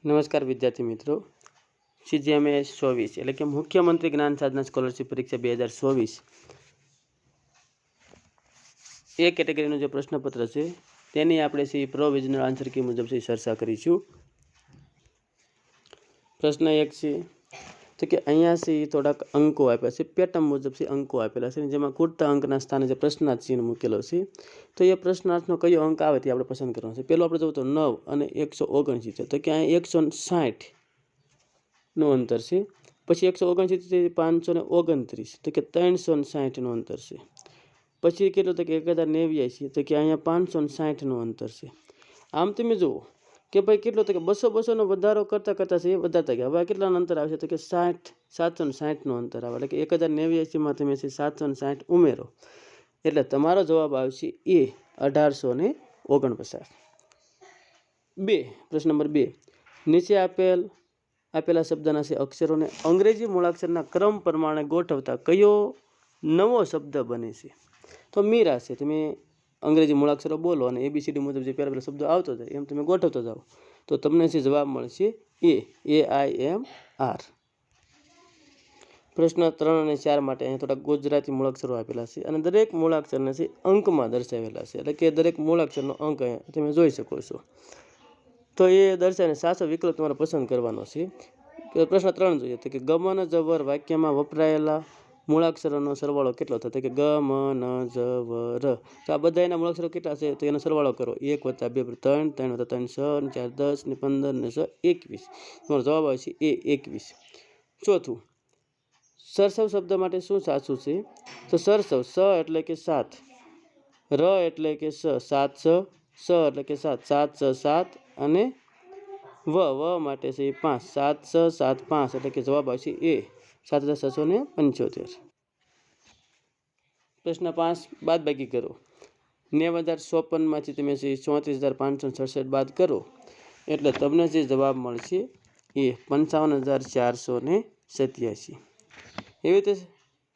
નમસ્કાર વિદ્યાર્થી મિત્રો, CGMS 24 એટલે કે મુખ્યમંત્રી જ્ઞાન સાધના સ્કોલરશિપ પરીક્ષા 2024 એ કેટેગરીનું જે પ્રશ્નપત્ર છે તેની આપણે પ્રોવિઝનલ આન્સર કી મુજબ ચર્ચા કરીશું. પ્રશ્ન 1 છે તો કે અહીંયા થોડાક અંકો આપ્યા છે, પેટર્ન મુજબ અંકો આપેલા છે, જેમાં ખૂટતા અંકના સ્થાને જે પ્રશ્નાર્થ ચિહ્ન મૂકેલો છે તો એ પ્રશ્નાર્થનો કયો અંક આવે તે આપણે પસંદ કરવાનો છે. પહેલો આપણે જોવું તો 9 અને 179, તો કે અહીંયા 160 નું અંતર છે. પછી 179 થી 529, તો કે 360 નું અંતર છે. પછી કેટલું તો કે 1089, તો કે અહીંયા 560 નું અંતર છે. આમ તમે જુઓ કે ભાઈ કેટલો તો કે 200 નો વધારો કરતા છે એ વધારતા ગયા. હવે કેટલાનું અંતર આવશે તો કે 760 નું અંતર આવે, એટલે કે 1089 માં તમે 760 ઉમેરો એટલે તમારો જવાબ આવશે એ 1849. 2 પ્રશ્ન નંબર 2, નીચે આપેલા શબ્દના અક્ષરોને અંગ્રેજી મૂળાક્ષરના ક્રમ પ્રમાણે ગોઠવતા કયો નવો શબ્દ બને છે? તો મીરા છે, તમે અંગ્રેજી મૂળાક્ષરો બોલો અને ABCD મુજબ જે પહેલા શબ્દો આવતો જાય એમ તમે ગોઠવતો જાઓ તો તમને જવાબ મળશે AIMR. પ્રશ્ન 3 અને 4 માટે અહીંયા થોડા ગુજરાતી મૂળાક્ષરો આપેલા છે અને દરેક મૂળાક્ષરને અંકમાં દર્શાવેલા છે, એટલે કે દરેક મૂળાક્ષરનો અંક તમે જોઈ શકો છો. તો એ દર્શાવીને સાચો વિકલ્પ તમારે પસંદ કરવાનો છે. પ્રશ્ન 3 જોઈએ તો કે ગમન જવર વાક્યમાં વપરાયેલા મૂળાક્ષરોનો સરવાળો કેટલો થતો? કે ગમન જવર. તો આ બધા એના મૂળાક્ષરો કેટલા છે તો એનો સરવાળો કરો. 1 + 2 = 3, 3 + 3 = 6, 4 = 10, 15 ને 6 = 21. તમારો જવાબ આવશે A21. ચોથું, સરસવ શબ્દ માટે શું સાચું છે? તો સરસવ સ એટલે કે 7, ર એટલે કે 7 સ એટલે કે 7 7 6 7 અને વ માટે છે 5, 7 6 7 5 એટલે કે જવાબ આવશે A 7675. પ્રશ્ન 5, બાદબાકી કરો. 90,054 માંથી તમે 34,567 બાદ કરો એટલે તમને જે જવાબ મળશે એ 55,487. એવી રીતે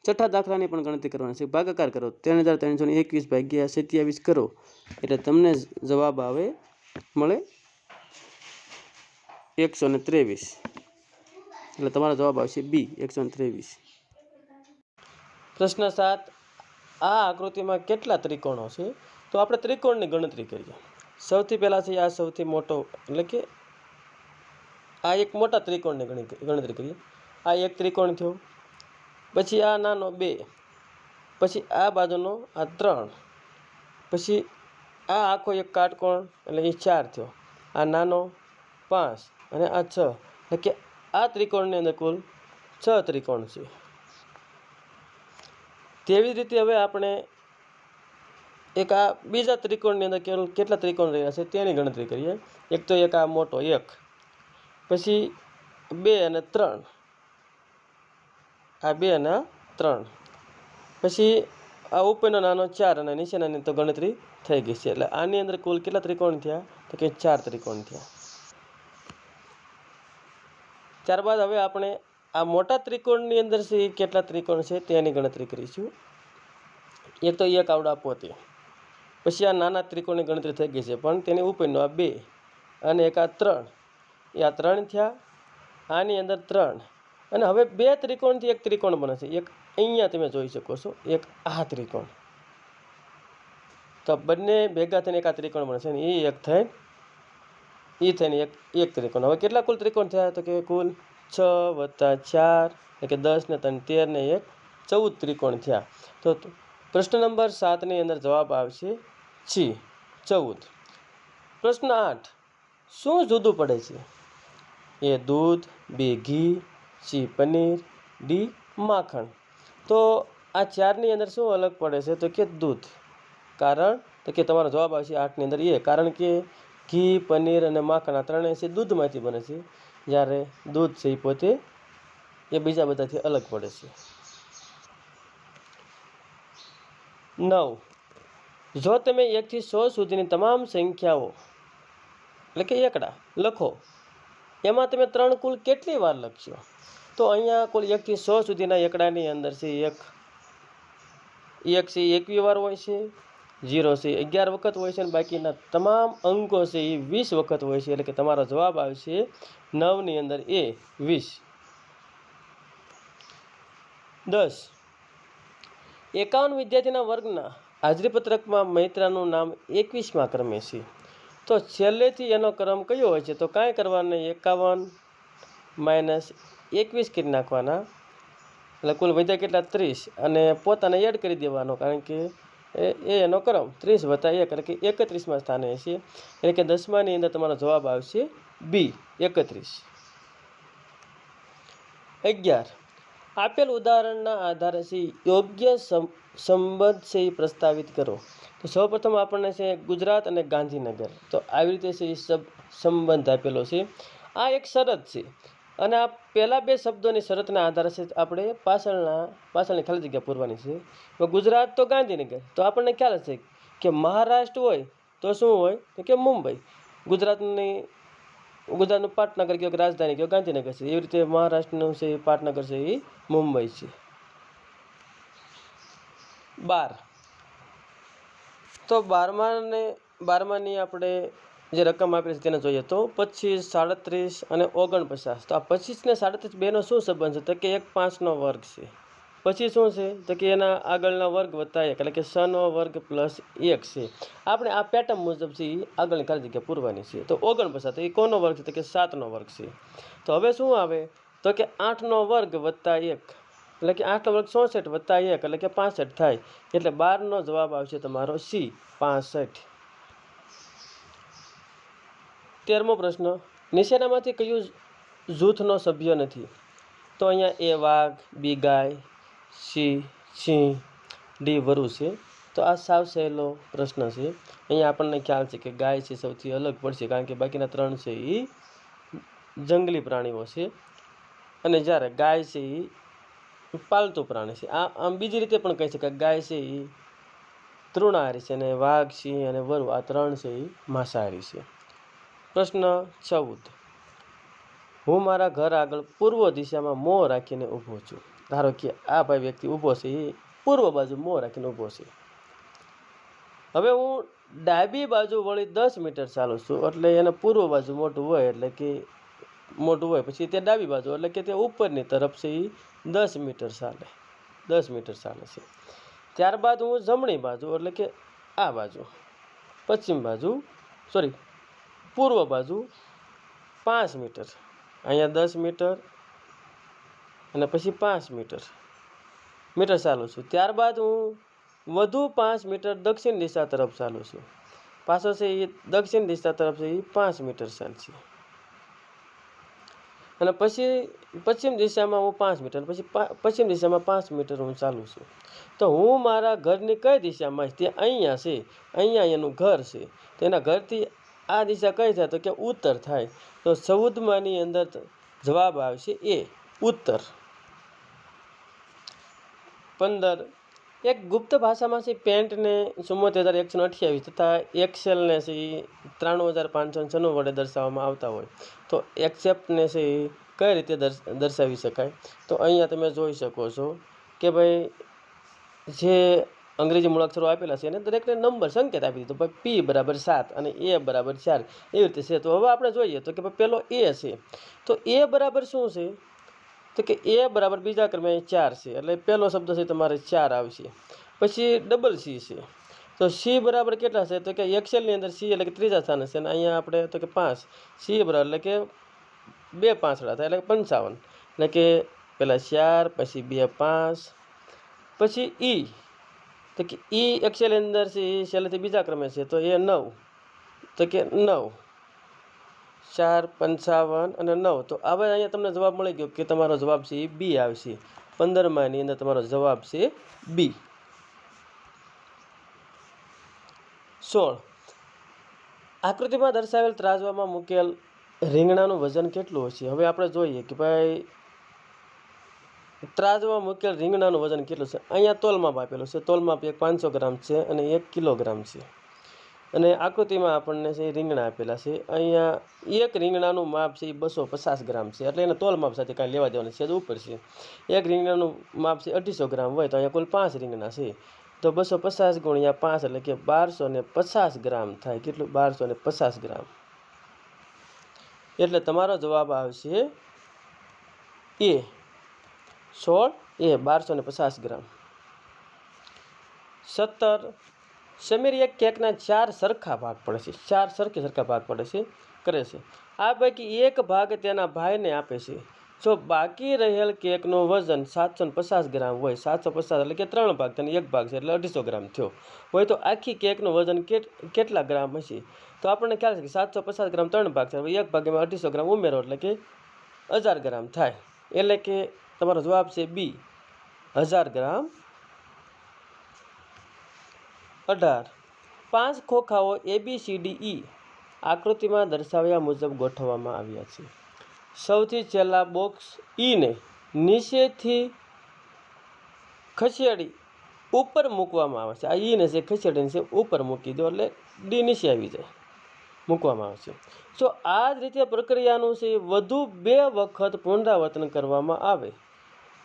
છઠ્ઠા દાખલાની પણ ગણતરી કરવાની છે. ભાગાકાર કરો. 3,321 ભાગ્યા 27 કરો એટલે તમને જવાબ મળે 123, એટલે તમારો જવાબ આવશે B 123. પ્રશ્ન 7, આ આકૃતિમાં કેટલા ત્રિકોણો છે? તો આપણે ત્રિકોણની ગણતરી કરીએ. સૌથી પહેલા છે આ સૌથી મોટો, એટલે કે આ એક મોટા ત્રિકોણની ગણતરી કરીએ. આ એક ત્રિકોણ થયો, પછી આ નાનો 2, પછી આ બાજુનો આ 3, પછી આ આખો એક કાટકોણ એટલે એ 4 થયો, આ નાનો 5 અને આ 6, એટલે કે આ ત્રિકોણની અંદર કુલ 6 ત્રિકોણ છે. તેવી જ રીતે હવે આપણે એક આ બીજા ત્રિકોણની અંદર કેટલા ત્રિકોણ રહ્યા છે તેની ગણતરી કરીએ. એક તો એક આ મોટો 1, પછી 2 અને 3, આ 2 અને 3, પછી આ ઉપરનો નાનો 4 અને નીચેનાની તો ગણતરી થઈ ગઈ છે. એટલે આની અંદર કુલ કેટલા ત્રિકોણ થયા તો કે 4 ત્રિકોણ થયા. ત્યારબાદ હવે આપણે આ મોટા ત્રિકોણની અંદર કેટલા ત્રિકોણ છે તેની ગણતરી કરીશું. એક તો એક આવડા પોતે, પછી આ નાના ત્રિકોણની ગણતરી થઈ ગઈ છે પણ તેની ઉપરનો આ 2 અને એક આ 3, એ આ 3 થયા. આની અંદર 3 અને હવે 2 ત્રિકોણથી એક ત્રિકોણ બને છે. એક અહીંયા તમે જોઈ શકો છો, એક આ ત્રિકોણ. તો બંને ભેગા થઈને એક આ ત્રિકોણ બને છે અને એ એક થઈને એક ત્રિકોણ. હવે કેટલા કુલ ત્રિકોણ થયા તો કે કુલ 6 + 4 એટલે કે 10 ને 3 13 ને 1 14 ત્રિકોણ થયા. તો પ્રશ્ન નંબર 7ની અંદર જવાબ આવશે C 14. પ્રશ્ન 8, શું જુદું પડે છે? A દૂધ, B ઘી, C પનીર, D માખણ. તો આ 4ની અંદર શું અલગ પડે છે તો કે દૂધ. કારણ તો કે તમારો જવાબ આવશે 8ની અંદર A, કારણ કે ઘી, પનીર અને માખણ આ ત્રણેય દૂધમાંથી બને છે, જ્યારે દૂધ છે એ પોતે એ બીજા બધાથી અલગ પડે છે. 9, જો તમે 1 થી 100 સુધીની તમામ સંખ્યાઓ એટલે કે એકડા લખો, એમાં તમે 3 કુલ કેટલી વાર લખશો? તો અહીંયા કુલ 1 થી 100 સુધીના એકડાની અંદર 1 21 વાર હોય છે, 0 છે 11 વખત હોય છે અને બાકીના તમામ અંકો છે એ 20 વખત હોય છે, એટલે કે તમારો જવાબ આવશે 9 ની અંદર એ 20. 10. 51 વિદ્યાર્થીના વર્ગના હાજરીપત્રકમાં મૈત્રાનું નામ 21મા ક્રમે છે, તો છેલ્લેથી એનો ક્રમ કયો હોય છે? તો કાંઈ કરવાનું નહીં, 51 માઇનસ 21 કરી નાખવાના, એટલે કુલ વધ્યા કેટલા? 30, અને પોતાને એડ કરી દેવાનો, કારણ કે એનો ક્રમ 30 + 1 એટલે કે 31મા સ્થાને છે, એટલે કે 10માની અંદર તમારો જવાબ આવશે બી 31. 11. આપેલ ઉદાહરણના આધારે છે યોગ્ય સંબંધ છે એ પ્રસ્તાવિત કરો. તો સૌપ્રથમ આપણને છે ગુજરાત અને ગાંધીનગર, તો આવી રીતે છે એ સંબંધ આપેલો છે. આ એક શરત છે, અને આ પહેલાં બે શબ્દોની શરતના આધારે છે આપણે પાછળની ખાલી જગ્યા પૂરવાની છે. ગુજરાત તો ગાંધીનગર, તો આપણને ખ્યાલ હશે કે મહારાષ્ટ્ર હોય તો શું હોય? તો કે મુંબઈ. ગુજરાતનું પાટનગર કયો, રાજધાની કયો, ગાંધીનગર છે. એવી રીતે મહારાષ્ટ્રનું છે પાટનગર છે એ મુંબઈ છે. 12. તો 12માની આપણે જે રકમ આપેલી છે તેને જોઈએ તો 25, 37 અને 49. તો આ 25 ને 37 બેનો શું સંબંધ છે? તો કે 1 5નો વર્ગ છે. પછી શું છે? તો કે એના આગળના વર્ગ વત્તા 1, એટલે કે 6નો વર્ગ પ્લસ 1 છે. આપણે આ પેટર્ન મુજબ છે એ આગળની ખાલી જગ્યા પૂરવાની છે. તો 49 તો એ કોનો વર્ગ છે? તો કે 7નો વર્ગ છે. તો હવે શું આવે? તો કે 8નો વર્ગ વત્તા 1, એટલે કે 8નો વર્ગ 64 વત્તા 1 એટલે કે 65 થાય, એટલે 12નો જવાબ આવશે તમારો સી 65. 13મો પ્રશ્ન, નીચેનામાંથી કયું જૂથનો સભ્ય નથી? તો અહીંયા એ વાઘ, બી ગાય, સી સિંહ, ડી વરુ છે. તો આ સાવ સહેલો પ્રશ્ન છે. અહીંયા આપણને ખ્યાલ છે કે ગાય છે સૌથી અલગ પડશે, કારણ કે બાકીના 3 છે એ જંગલી પ્રાણીઓ છે, અને જ્યારે ગાય છે એ પાલતુ પ્રાણી છે. આમ બીજી રીતે પણ કહી શકાય, ગાય છે એ તૃણાહારી છે, અને વાઘ, સિંહ અને વરુ આ 3 છે એ માંસાહારી છે. પ્રશ્ન 14, હું મારા ઘર આગળ પૂર્વ દિશામાં મોં રાખીને ઊભો છું. ધારો કે આ ભાઈ વ્યક્તિ ઊભો છે એ પૂર્વ બાજુ મોં રાખીને ઊભો છે. હવે હું ડાબી બાજુ વળી 10 મીટર ચાલું છું, એટલે એને પૂર્વ બાજુ મોટું હોય પછી તે ડાબી બાજુ, એટલે કે તે ઉપરની તરફ છે એ 10 મીટર ચાલે છે. ત્યારબાદ હું જમણી બાજુ, એટલે કે આ બાજુ પૂર્વ બાજુ 5 મીટર, અહીંયા 10 મીટર અને પછી 5 મીટર ચાલું છું. ત્યારબાદ હું વધુ 5 મીટર દક્ષિણ દિશા તરફ ચાલું છું. પાછો છે એ દક્ષિણ દિશા તરફ છે એ 5 મીટર ચાલશે, અને પછી પશ્ચિમ દિશામાં હું 5 મીટર, પછી પશ્ચિમ દિશામાં 5 મીટર હું ચાલું છું. તો હું મારા ઘરની કઈ દિશામાં છે? તે અહીંયા છે, અહીંયા એનું ઘર છે, તો એના ઘરથી આ દિશા કઈ થાય? તો કે ઉત્તર થાય. તો 14માની અંદર જવાબ આવશે એ ઉત્તર. 15, એક ગુપ્ત ભાષામાં છે પેન્ટને 74,128 તથા એક્સેલને છે 93,596 વડે દર્શાવવામાં આવતા હોય, તો એક્સેપ્ટને છે એ કઈ રીતે દર્શાવી શકાય? તો અહીંયા તમે જોઈ શકો છો કે ભાઈ જે અંગ્રેજી મૂળાક્ષરો આપેલા છે એને દરેકને નંબર સંકેત આપી દીધો, ભાઈ પી બરાબર 7 અને એ બરાબર 4 એવી રીતે છે. તો હવે આપણે જોઈએ તો કે ભાઈ પેલો એ છે, તો એ બરાબર શું છે? તો કે એ બરાબર બીજા ક્રમે 4 છે, એટલે પહેલો શબ્દ છે તમારે 4 આવશે. પછી ડબલ સી છે, તો સી બરાબર કેટલા છે? તો કે એક્સેલની અંદર સી એટલે કે ત્રીજા સ્થાને છે, અને અહીંયા આપણે તો કે 5, સી બરાબર એટલે કે 2 પાંચડા થાય, એટલે કે 55, એટલે કે પહેલાં 4 પછી 2 5 પછી ઈ, તો કે ઈ એક્સેલની અંદર છે એ છેલ્લેથી બીજા ક્રમે છે, તો એ 9, તો કે 9 4 55 અને 9. તો હવે અહીંયા તમને જવાબ મળી ગયો કે તમારો જવાબ છે એ બી આવશે. 15માની અંદર તમારો જવાબ છે બી. 16, આકૃતિમાં દર્શાવેલ ત્રાજવામાં મૂકેલ રીંગણાનું વજન કેટલું હશે? હવે આપણે જોઈએ કે ભાઈ ત્રાજવામાં મૂકેલ રીંગણાનું વજન કેટલું છે. અહીંયા તોલમાપ આપેલું છે, તોલમાપ 500 ગ્રામ છે અને 1 કિલોગ્રામ છે, અને આકૃતિમાં આપણને છે રીંગણા આપેલા છે. અહીંયા એક રીંગણાનું માપ છે એ 250 ગ્રામ છે, એટલે એને તોલમાપ સાથે કાંઈ લેવા દેવાનું છે, ઉપર છે. એક રીંગણાનું માપ છે 250 ગ્રામ હોય, તો અહીંયા કુલ 5 રીંગણા છે, તો 250 ગુણ્યા 5 એટલે કે 1250 ગ્રામ થાય. કેટલું? 1250 ગ્રામ. એટલે તમારો જવાબ આવશે એ 16 એ 1250 ગ્રામ. 17 સમીર એક કેકના 4 સરખા ભાગ પડે છે. 4 સરખા ભાગ પડે છે કરે છે. આ પૈકી એક ભાગ તેના ભાઈને આપે છે. જો બાકી રહેલ કેકનું વજન 750 ગ્રામ હોય, 750 એટલે કે 3 ભાગ, તેને 1 ભાગ છે એટલે 250 ગ્રામ થયો હોય, તો આખી કેકનું વજન કેટલા ગ્રામ હશે? તો આપણને ખ્યાલ છે કે 750 ગ્રામ 3 ભાગ છે, હવે 1 ભાગ એમાં 250 ગ્રામ ઉમેરો એટલે કે 1000 ગ્રામ થાય. એટલે કે તમારો જવાબ છે બી 1000 ગ્રામ. 18 5 ખોખાઓ ABCDE આકૃતિમાં દર્શાવ્યા મુજબ ગોઠવવામાં આવ્યા છે. સૌથી છેલ્લા બોક્સ ઈને નીચેથી ખસેડી ઉપર મૂકવામાં આવે છે. આ ઈને છે ખસેડીને છે ઉપર મૂકી દો એટલે ડી નીચે આવી જાય, મૂકવામાં આવે છે. જો આ જ રીતે પ્રક્રિયાનું છે વધુ 2 વખત પુનરાવર્તન કરવામાં આવે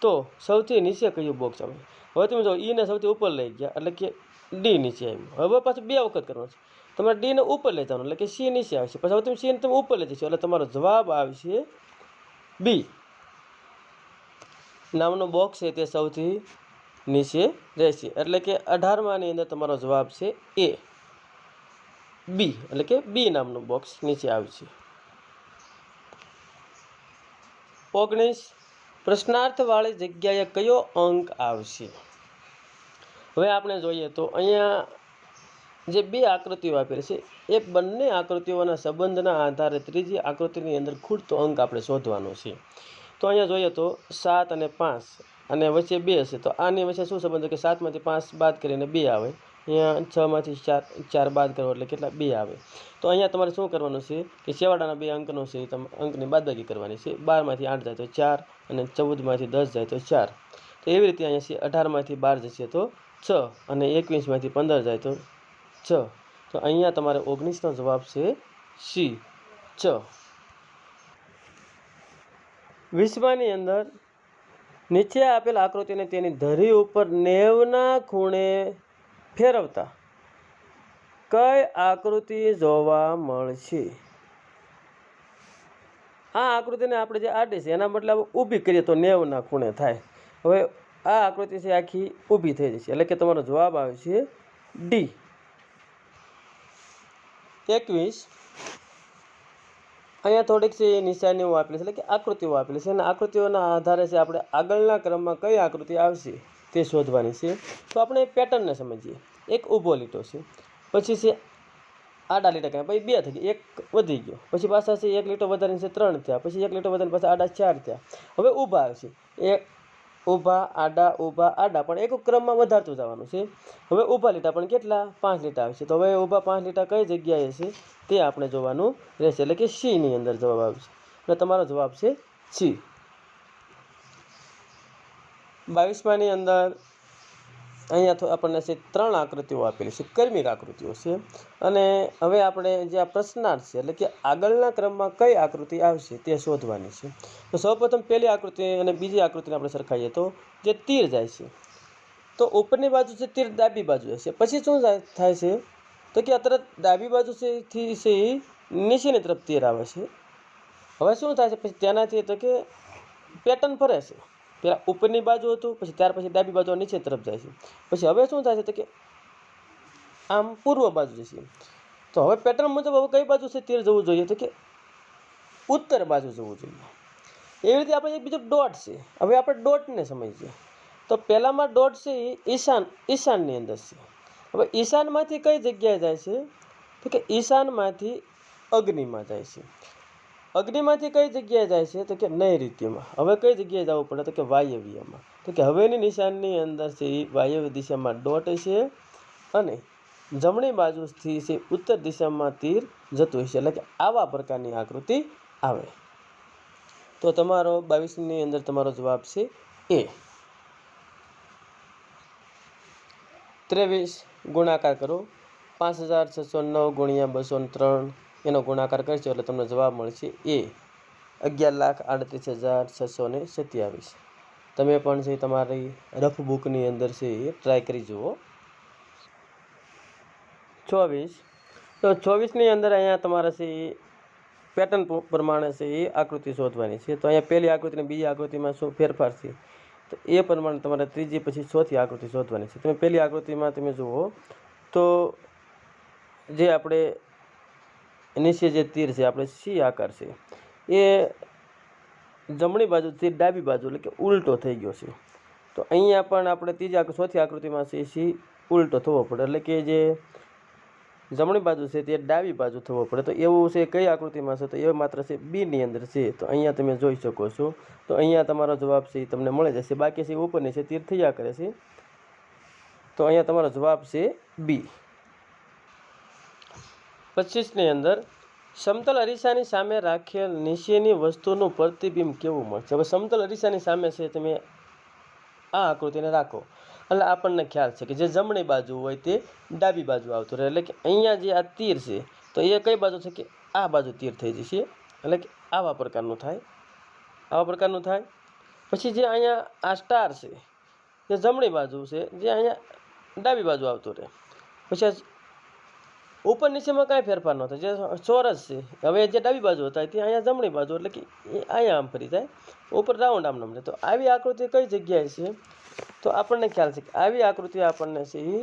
તો સૌથી નીચે કયું બોક્સ આવે? હવે તમે જો ઈને સૌથી ઉપર લઈ ગયા એટલે કે ડી નીચે આવ્યું. હવે પાછું 2 વખત કરવાનું છે. તમારે ડીને ઉપર લઈ જવાનું એટલે કે સી નીચે આવશે. પછી હવે તમે સીને તમે ઉપર લઈ જશો એટલે તમારો જવાબ આવશે બી નામનું બોક્સ છે તે સૌથી નીચે રહેશે. એટલે કે 18માની અંદર તમારો જવાબ છે એ બી, એટલે કે બી નામનું બોક્સ નીચે આવશે. 19 પ્રશ્નાર્થવાળી જગ્યાએ કયો અંક આવશે? હવે આપણે જોઈએ તો અહીંયા જે 2 આકૃતિઓ આપેલી છે એ બંને આકૃતિઓના સંબંધના આધારે ત્રીજી આકૃતિની અંદર ખૂટતો અંક આપણે શોધવાનો છે. તો અહીંયા જોઈએ તો 7 અને 5 અને વચ્ચે 2 હશે, તો આની વચ્ચે શું સંબંધ કે 7માંથી 5 બાદ કરીને 2 આવે. અહીંયા 6માંથી 4 બાદ કરો એટલે કેટલા? 2 આવે. તો અહીંયા તમારે શું કરવાનું છે કે છેવાડાના 2 અંકનો છે અંકની બાદબાકી કરવાની છે. 12માંથી 8 જાય તો 4 અને 14માંથી 10 જાય તો 4. તો એવી રીતે અહીંયા છે 18માંથી 12 જશે તો 6 અને 21માંથી 15 જાય તો 6. તો અહીંયા તમારે 19નો જવાબ છે સી 6. 20માની અંદર નીચે આપેલ આકૃતિને તેની ધરી ઉપર 90ના ખૂણે ફેરવતા કઈ આકૃતિ જોવા મળશે? આ આકૃતિને આપણે જે આડી છે એના બદલે ઊભી કરીએ તો 90ના ખૂણે થાય. હવે આ આકૃતિ છે આખી ઊભી થઈ જશે એટલે કે તમારો જવાબ આવશે ડી. 21 અહીંયા થોડીક છે નિશાનીઓ આપેલી છે એટલે કે આકૃતિઓ આપેલી છે અને આકૃતિઓના આધારે છે આપણે આગળના ક્રમમાં કઈ આકૃતિ આવશે તે શોધવાની છે. તો આપણે પેટર્નને સમજીએ. એક ઊભો લીટો છે, પછી છે આડા લીટા ક્યાં, પછી 2 થઈ ગયા, 1 વધી ગયો, પછી પાછા છે 1 લીટો વધારીને છે 3 થયા, પછી 1 લીટો વધારીને પાછા આડા 4 થયા. હવે ઊભા આવશે, એક ઊભા આડા પણ એક ક્રમમાં વધારતું જવાનું છે. હવે ઊભા લીટા પણ કેટલા? 5 લીટા આવશે. તો હવે ઊભા 5 લીટા કઈ જગ્યાએ છે તે આપણે જોવાનું રહેશે એટલે કે સી ની અંદર જવાબ આવશે. એટલે તમારો જવાબ છે સી. 22માની અંદર અહીંયા આપણને છે 3 આકૃતિઓ આપેલી છે, કર્મિક આકૃતિઓ છે. અને હવે આપણે જે આ પ્રશ્નાર્થ છે એટલે કે આગળના ક્રમમાં કઈ આકૃતિ આવશે તે શોધવાની છે. તો સૌપ્રથમ પહેલી આકૃતિ અને બીજી આકૃતિને આપણે સરખાઈએ તો જે તીર જાય છે તો ઉપરની બાજુ છે તીર ડાબી બાજુ હશે, પછી શું થાય છે તો કે તરત ડાબી બાજુ થી છે નીચેની તરફ તીર આવે છે. હવે શું થાય છે પછી તેનાથી તો કે પેટર્ન ફરે છે. પહેલાં ઉપરની બાજુ હતું, પછી ત્યાર પછી ડાબી બાજુ નીચે તરફ જાય છે. પછી હવે શું થાય છે તો કે આમ પૂર્વ બાજુ જશે. તો હવે પેટર્ન મુજબ હવે કઈ બાજુ છે તીર જવું જોઈએ તો કે ઉત્તર બાજુ જવું જોઈએ. એવી રીતે આપણે એક બીજો ડોટ છે. હવે આપણે ડોટને સમજીએ. તો પહેલામાં ડોટ છે એ ઈશાનની અંદર છે. હવે ઈશાનમાંથી કઈ જગ્યાએ જાય છે તો કે ઈશાનમાંથી અગ્નિમાં જાય છે. અગ્નિમાંથી કઈ જગ્યાએ જાય છે તો કે નૈઋત્યમાં. હવે કઈ જગ્યાએ જવું પડે તો કે વાયવ્યમાં. તો કે હવેની નિશાનની અંદર છે એ વાયવ્ય દિશામાં ડોટ છે અને જમણી બાજુથી છે ઉત્તર દિશામાં તીર જતું હશે. એટલે કે આવા પ્રકારની આકૃતિ આવે. તો તમારો 22ની અંદર તમારો જવાબ છે એ. 23 ગુણાકાર કરો. 5609 ગુણ્યા 203 એનો ગુણાકાર કરશો એટલે તમને જવાબ મળશે એ 11,38,627. તમે પણ છે તમારી રફ બુકની અંદર છે એ ટ્રાય કરી જુઓ. 24 તો 24ની અંદર અહીંયા તમારે છે એ પેટર્ન પ્રમાણે છે એ આકૃતિ શોધવાની છે. તો અહીંયા પહેલી આકૃતિ અને બીજી આકૃતિમાં શું ફેરફાર છે તો એ પ્રમાણે તમારે ત્રીજી પછી ચોથી આકૃતિ શોધવાની છે. તમે પહેલી આકૃતિમાં તમે જુઓ તો જે આપણે નીચે જે તીર છે આપણે સી આકાર છે એ જમણી બાજુથી ડાબી બાજુ એટલે કે ઉલટો થઈ ગયો છે. તો અહીંયા પણ આપણે ચોથી આકૃતિમાં છે સી ઉલટો થવો પડે એટલે કે જે જમણી બાજુ છે તે ડાબી બાજુ થવો પડે. તો એવું છે કઈ આકૃતિમાં છે તો એ માત્ર છે બીની અંદર છે. તો અહીંયા તમે જોઈ શકો છો. તો અહીંયા તમારો જવાબ છે એ તમને મળી જશે. બાકી છે ઉપરની છે તીર થયા કરે છે. તો અહીંયા તમારો જવાબ છે બી. 25ની અંદર સમતલ અરીસાની સામે રાખેલ નીચેની વસ્તુનું પ્રતિબિંબ કેવું મળશે. હવે સમતલ અરીસાની સામે છે તમે આ આકૃતિને રાખો એટલે આપણને ખ્યાલ છે કે જે જમણી બાજુ હોય તે ડાબી બાજુ આવતું રહે. એટલે કે અહીંયા જે આ તીર છે તો એ કઈ બાજુ છે કે આ બાજુ તીર થઈ જશે એટલે કે આવા પ્રકારનું થાય. પછી જે અહીંયા આ સ્ટાર છે જે જમણી બાજુ છે જે અહીંયા ડાબી બાજુ આવતું રહે. પછી ઉપર નીચેમાં કાંઈ ફેરફાર ન થાય. જે ચોરસ છે હવે જે ડાબી બાજુ હતા તે અહીંયા જમણી બાજુ એટલે કે અહીંયા આમ ફરી જાય ઉપર રાઉન્ડ આમ નમરે. તો આવી આકૃતિ કઈ જગ્યાએ છે તો આપણને ખ્યાલ છે કે આવી આકૃતિ આપણને છે એ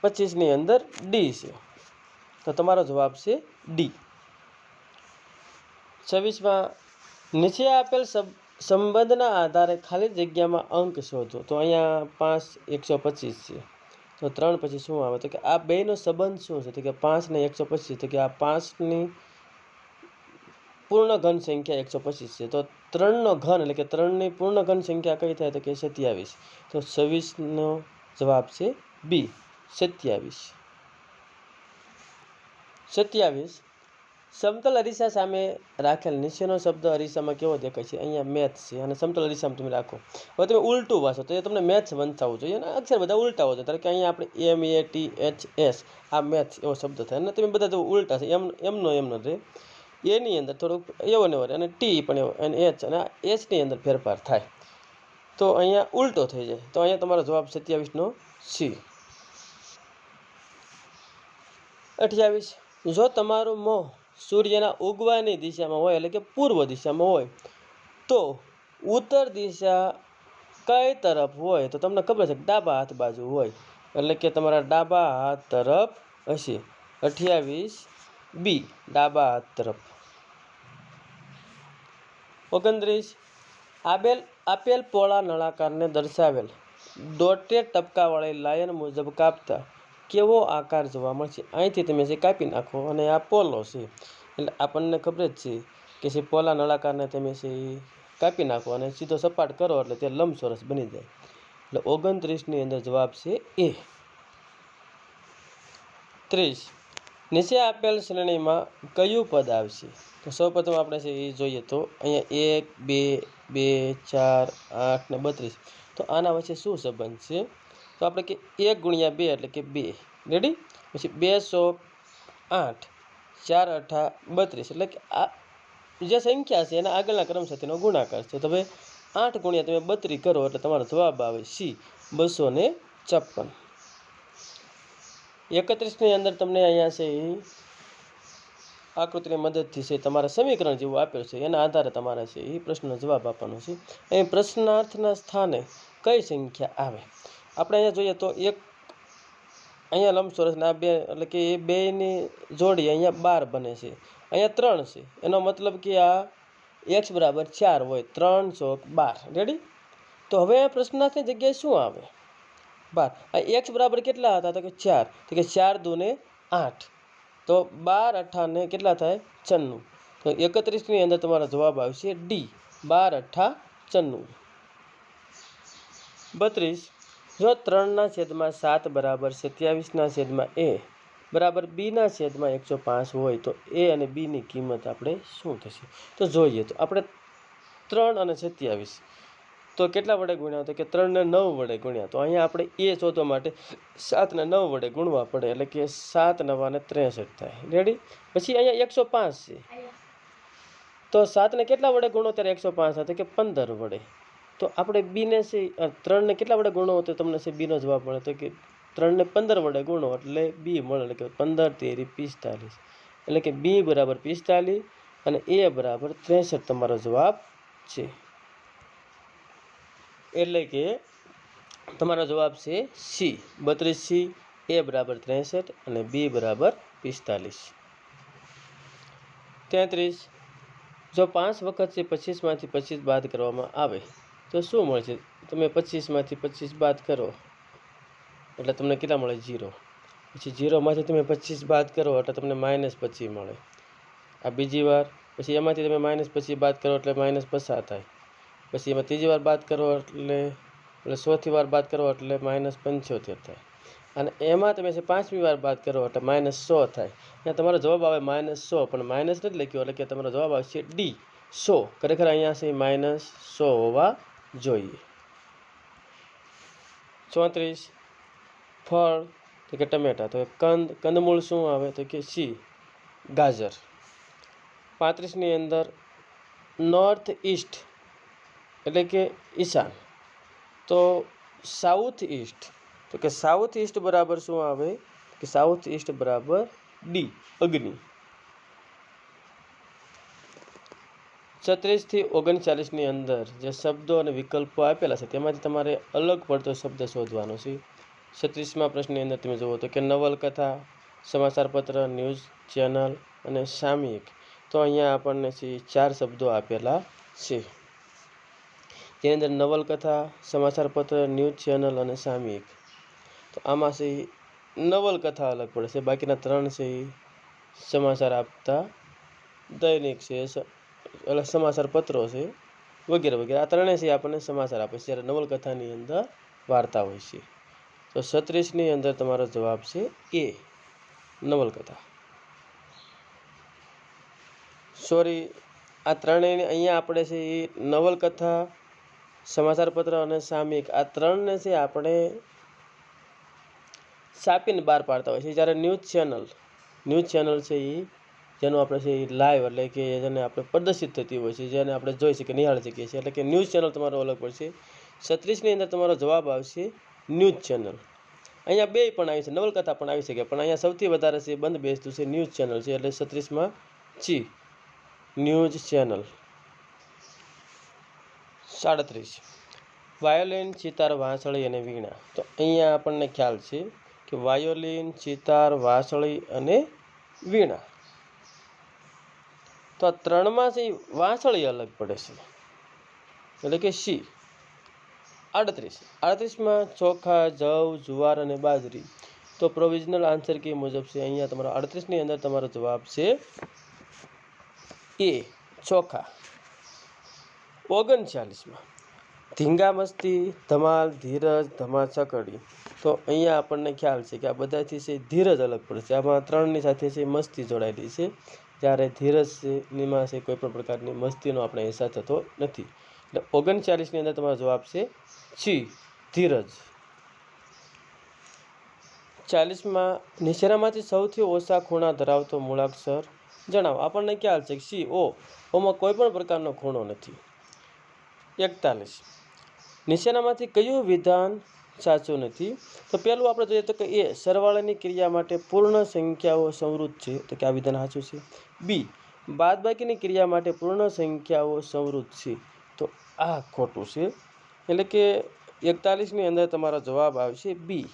25ની અંદર ડી છે. તો તમારો જવાબ છે ડી. 26માં નીચે આપેલ સંબંધના આધારે ખાલી જગ્યામાં અંક શોધો. તો અહીંયા 5 125 છે. તો 3 પછી શું આવે તો કે આ બેનો સંબંધ શું છે તો કે 5 ને 125. તો કે આ 5ની પૂર્ણ ઘન સંખ્યા 125 છે. તો 3નો ઘન એટલે કે 3ની પૂર્ણ ઘન સંખ્યા કઈ થાય તો કે 27. તો 26નો જવાબ છે બી 27. સમતલ અરીસા સામે રાખેલ નીચેનો શબ્દ અરીસામાં કેવો દેખાય છે. અહીંયા મેથ છે અને સમતલ અરીસામાં તમે રાખો. હવે તમે ઉલટું વાંચો તો એ તમને મેથ્સ વંચાવવું જોઈએ અને અક્ષર બધા ઉલટા હોય. ધારો કે અહીંયા આપણે MEATHS આ મેથ્સ એવો શબ્દ થાય અને તમે બધા જો ઉલટા છે એમનો રહે. એની અંદર થોડુંક એવો ને અને ટી પણ એવો અને એચ અને એચની અંદર ફેરફાર થાય તો અહીંયા ઉલટો થઈ જાય. તો અહીંયા તમારો જવાબ 27નો સી. 28 જો તમારું મોં સૂર્યના ઉગવાની દિશામાં હોય એટલે કે પૂર્વ દિશામાં હોય તો ઉત્તર દિશા કઈ તરફ હોય તો તમને ખબર છે ડાબા હાથ બાજુ હોય એટલે કે તમારા ડાબા હાથ તરફ હશે. 28 બી ડાબા હાથ તરફ. 29 આપેલ પોળા નળાકારને દર્શાવેલ ડોટેડ ટપકાવાળી લાઈન મુજબ કાપતા કેવો આકાર જોવા મળશે. અહીંથી તમે જે કાપી નાખો અને આ પોલો છે એટલે આપણને ખબર જ છે કે જે પોલા નળાકારને તમે છે કાપી નાખો અને સીધો સપાટ કરો એટલે તે લંબચોરસ બની જાય. એટલે 29ની અંદર જવાબ છે એ. 30 નીચે આપેલ શ્રેણીમાં કયું પદ આવશે. તો સૌપ્રથમ આપણે છે એ જોઈએ તો અહીંયા 1 2 2 4 8 ને 32. તો આના વચ્ચે શું સંબંધ છે તો આપણે કે 1 ગુણ્યા 2 એટલે કે 2 રેડી. પછી 2 * 8 4 * 8 32 એટલે કે આ જે સંખ્યા છે એના આગળના ક્રમ સાથેનો ગુણાકાર છે. તો હવે 8 ગુણ્યા તમે 32 કરો એટલે તમારો જવાબ આવે સી 256. 31ની અંદર તમને અહીંયા છે આકૃતિની મદદથી છે તમારે સમીકરણ જેવું આપેલું છે એના આધારે તમારે છે એ પ્રશ્નનો જવાબ આપવાનો છે. અહીં પ્રશ્નાર્થના સ્થાને કઈ સંખ્યા આવે. આપણે અહીંયા જોઈએ તો એક અહીંયા લંબચોરસના 2 એટલે કે એ બેની જોડી અહીંયા 12 બને છે. અહીંયા 3 છે એનો મતલબ કે આ x = 4 હોય 3 * 12 રેડી. તો હવે આ પ્રશ્નાર્થની જગ્યાએ શું આવે 12. આ x બરાબર કેટલા હતા તો કે 4. તો કે 4 × 2 = 8. તો 12 * 8 ને કેટલા થાય 96. તો 31ની અંદર તમારો જવાબ આવશે ડી 12 * 8 96. 32 જો 3/7 બરાબર 27/a બરાબર b/105 હોય તો a અને b ની કિંમત આપણે શું થશે. તો જોઈએ તો આપણે 3 અને 27 તો કેટલા વડે ગુણ્યા તો કે 3 ને 9 વડે ગુણ્યા. તો અહીંયા આપણે a શોધવા માટે 7 ને 9 વડે ગુણવા પડે એટલે કે 7 × 9 = 63 થાય રેડી. પછી અહીંયા 105 છે તો 7 ને કેટલા વડે ગુણો ત્યારે 105 થાય કે 15 વડે. તો આપણે બીને છે 3 ને કેટલા વડે ગુણો તો તમને છે બીનો જવાબ મળે તો કે 3 ને 15 વડે ગુણો એટલે બી મળે, એટલે કે 15 તેરી 45, એટલે કે બી બરાબર 45 અને એ બરાબર 63 તમારો જવાબ છે. એટલે કે તમારો જવાબ છે સી 32C, એ બરાબર 63 અને બી બરાબર 45. 33. જો 5 વખત છે 25માંથી 25 બાદ કરવામાં આવે તો શું મળશે? તમે 25માંથી 25 બાદ કરો એટલે તમને કેટલા મળે? 0. પછી 0માંથી તમે 25 બાદ કરો એટલે તમને -25 મળે. આ બીજી વાર. પછી એમાંથી તમે -25 બાદ કરો એટલે -50 થાય. પછી એમાં ત્રીજી વાર બાદ કરો એટલે ચોથી વાર બાદ કરો એટલે -75 થાય. અને એમાં તમે 5મી વાર બાદ કરો એટલે -100 થાય. ત્યાં તમારો જવાબ આવે -100, પણ માઇનસ નથી લખ્યો, એટલે કે તમારો જવાબ આવશે ડી 100. ખરેખર અહીંયા છે -100 હોવા જોઈએ. 34. ફળ તો કે ટમેટા, તો કંદમૂળ શું આવે? તો કે સી ગાજર. 35ની અંદર નોર્થ ઈસ્ટ એટલે કે ઈશાન, તો સાઉથ ઈસ્ટ, તો કે સાઉથ ઈસ્ટ બરાબર શું આવે? કે સાઉથ ઈસ્ટ બરાબર ડી અગ્નિ. 36 થી 39ની અંદર જે શબ્દો અને વિકલ્પો આપેલા છે તેમાંથી તમારે અલગ પડતો શબ્દ શોધવાનો છે. 36મા પ્રશ્નની અંદર તમે જુઓ તો કે નવલકથા, સમાચારપત્ર, ન્યૂઝ ચેનલ અને સામયિક. તો અહીંયા આપણને 4 શબ્દો આપેલા છે, જેની અંદર નવલકથા, સમાચારપત્ર, ન્યૂઝ ચેનલ અને સામયિક. તો આમાં છે નવલકથા અલગ પડે છે, બાકીના 3 છે સમાચાર આપતા દૈનિક છે, એટલે સમાચાર પત્રો છે વગેરે વગેરે. આ 3 છે આપણને સમાચાર આપે છે, જ્યારે નવલકથાની અંદર વાર્તા હોય છે. તો 36ની અંદર તમારો જવાબ છે એ નવલકથા. સોરી, આ 3 અહીંયા આપણે છે એ નવલકથા, સમાચારપત્ર અને સામયિક, આ 3ને છે આપણે છાપીને બહાર પાડતા હોય છે. જ્યારે ન્યૂઝ ચેનલ છે એ જેનું આપણે છે એ લાઈવ, એટલે કે જેને આપણે પ્રદર્શિત થતી હોય છે, જેને આપણે જોઈ શકીએ, નિહાળી શકીએ છીએ, એટલે કે ન્યૂઝ ચેનલ તમારો અલગ પડશે. 36ની અંદર તમારો જવાબ આવશે ન્યૂઝ ચેનલ. અહીંયા 2 પણ આવી છે, નવલકથા પણ આવી શકે, પણ અહીંયા સૌથી વધારે છે બંધ બેસતું છે ન્યૂઝ ચેનલ છે, એટલે 36માં C news channel. 37. Violin, sitar, વાંસળી અને વીણા. તો અહીંયા આપણને ખ્યાલ છે કે વાયોલિન, સિતાર, વાંસળી અને વીણા. તો આ 3માં છે વાંસળી અલગ પડે છે, એટલે કે સી. 38માં ચોખા, જવ, જુવાર અને બાજરી. તો પ્રોવિઝનલ આન્સર કી મુજબ છે અહીંયા તમારો 38ની અંદર તમારો જવાબ છે એ ચોખા. 39માં ધીંગા, મસ્તી, ધમાલ, ધીરજ, ધમાચકડી. તો અહીંયા આપણને ખ્યાલ છે કે આ બધાથી છે ધીરજ અલગ પડે છે. આમાં 3ની સાથે છે મસ્તી જોડાયેલી છે, જ્યારે ધીરજ છે એમાં છે કોઈ પણ પ્રકારની મસ્તીનો આપણે અહેસાસ થતો નથી. એટલે 39ની અંદર તમારો જવાબ છે સી ધીરજ. 40માં નીચેનામાંથી સૌથી ઓછા ખૂણા ધરાવતો મૂળાક્ષર જણાવો. આપણને ખ્યાલ છે કે સી ઓ, ઓમાં કોઈ પણ પ્રકારનો ખૂણો નથી. 41. નીચેનામાંથી કયું વિધાન સાચું નથી? તો પહેલું આપણે જોઈએ તો કે એ સરવાળાની ક્રિયા માટે પૂર્ણ સંખ્યાઓ સંવૃત છે, તો કે આ વિધાન સાચું છે. બી બાદબાકીની ક્રિયા માટે પૂર્ણ સંખ્યાઓ સંવૃત છે, તો આ ખોટું છે. એટલે કે 41ની અંદર તમારો જવાબ આવશે બી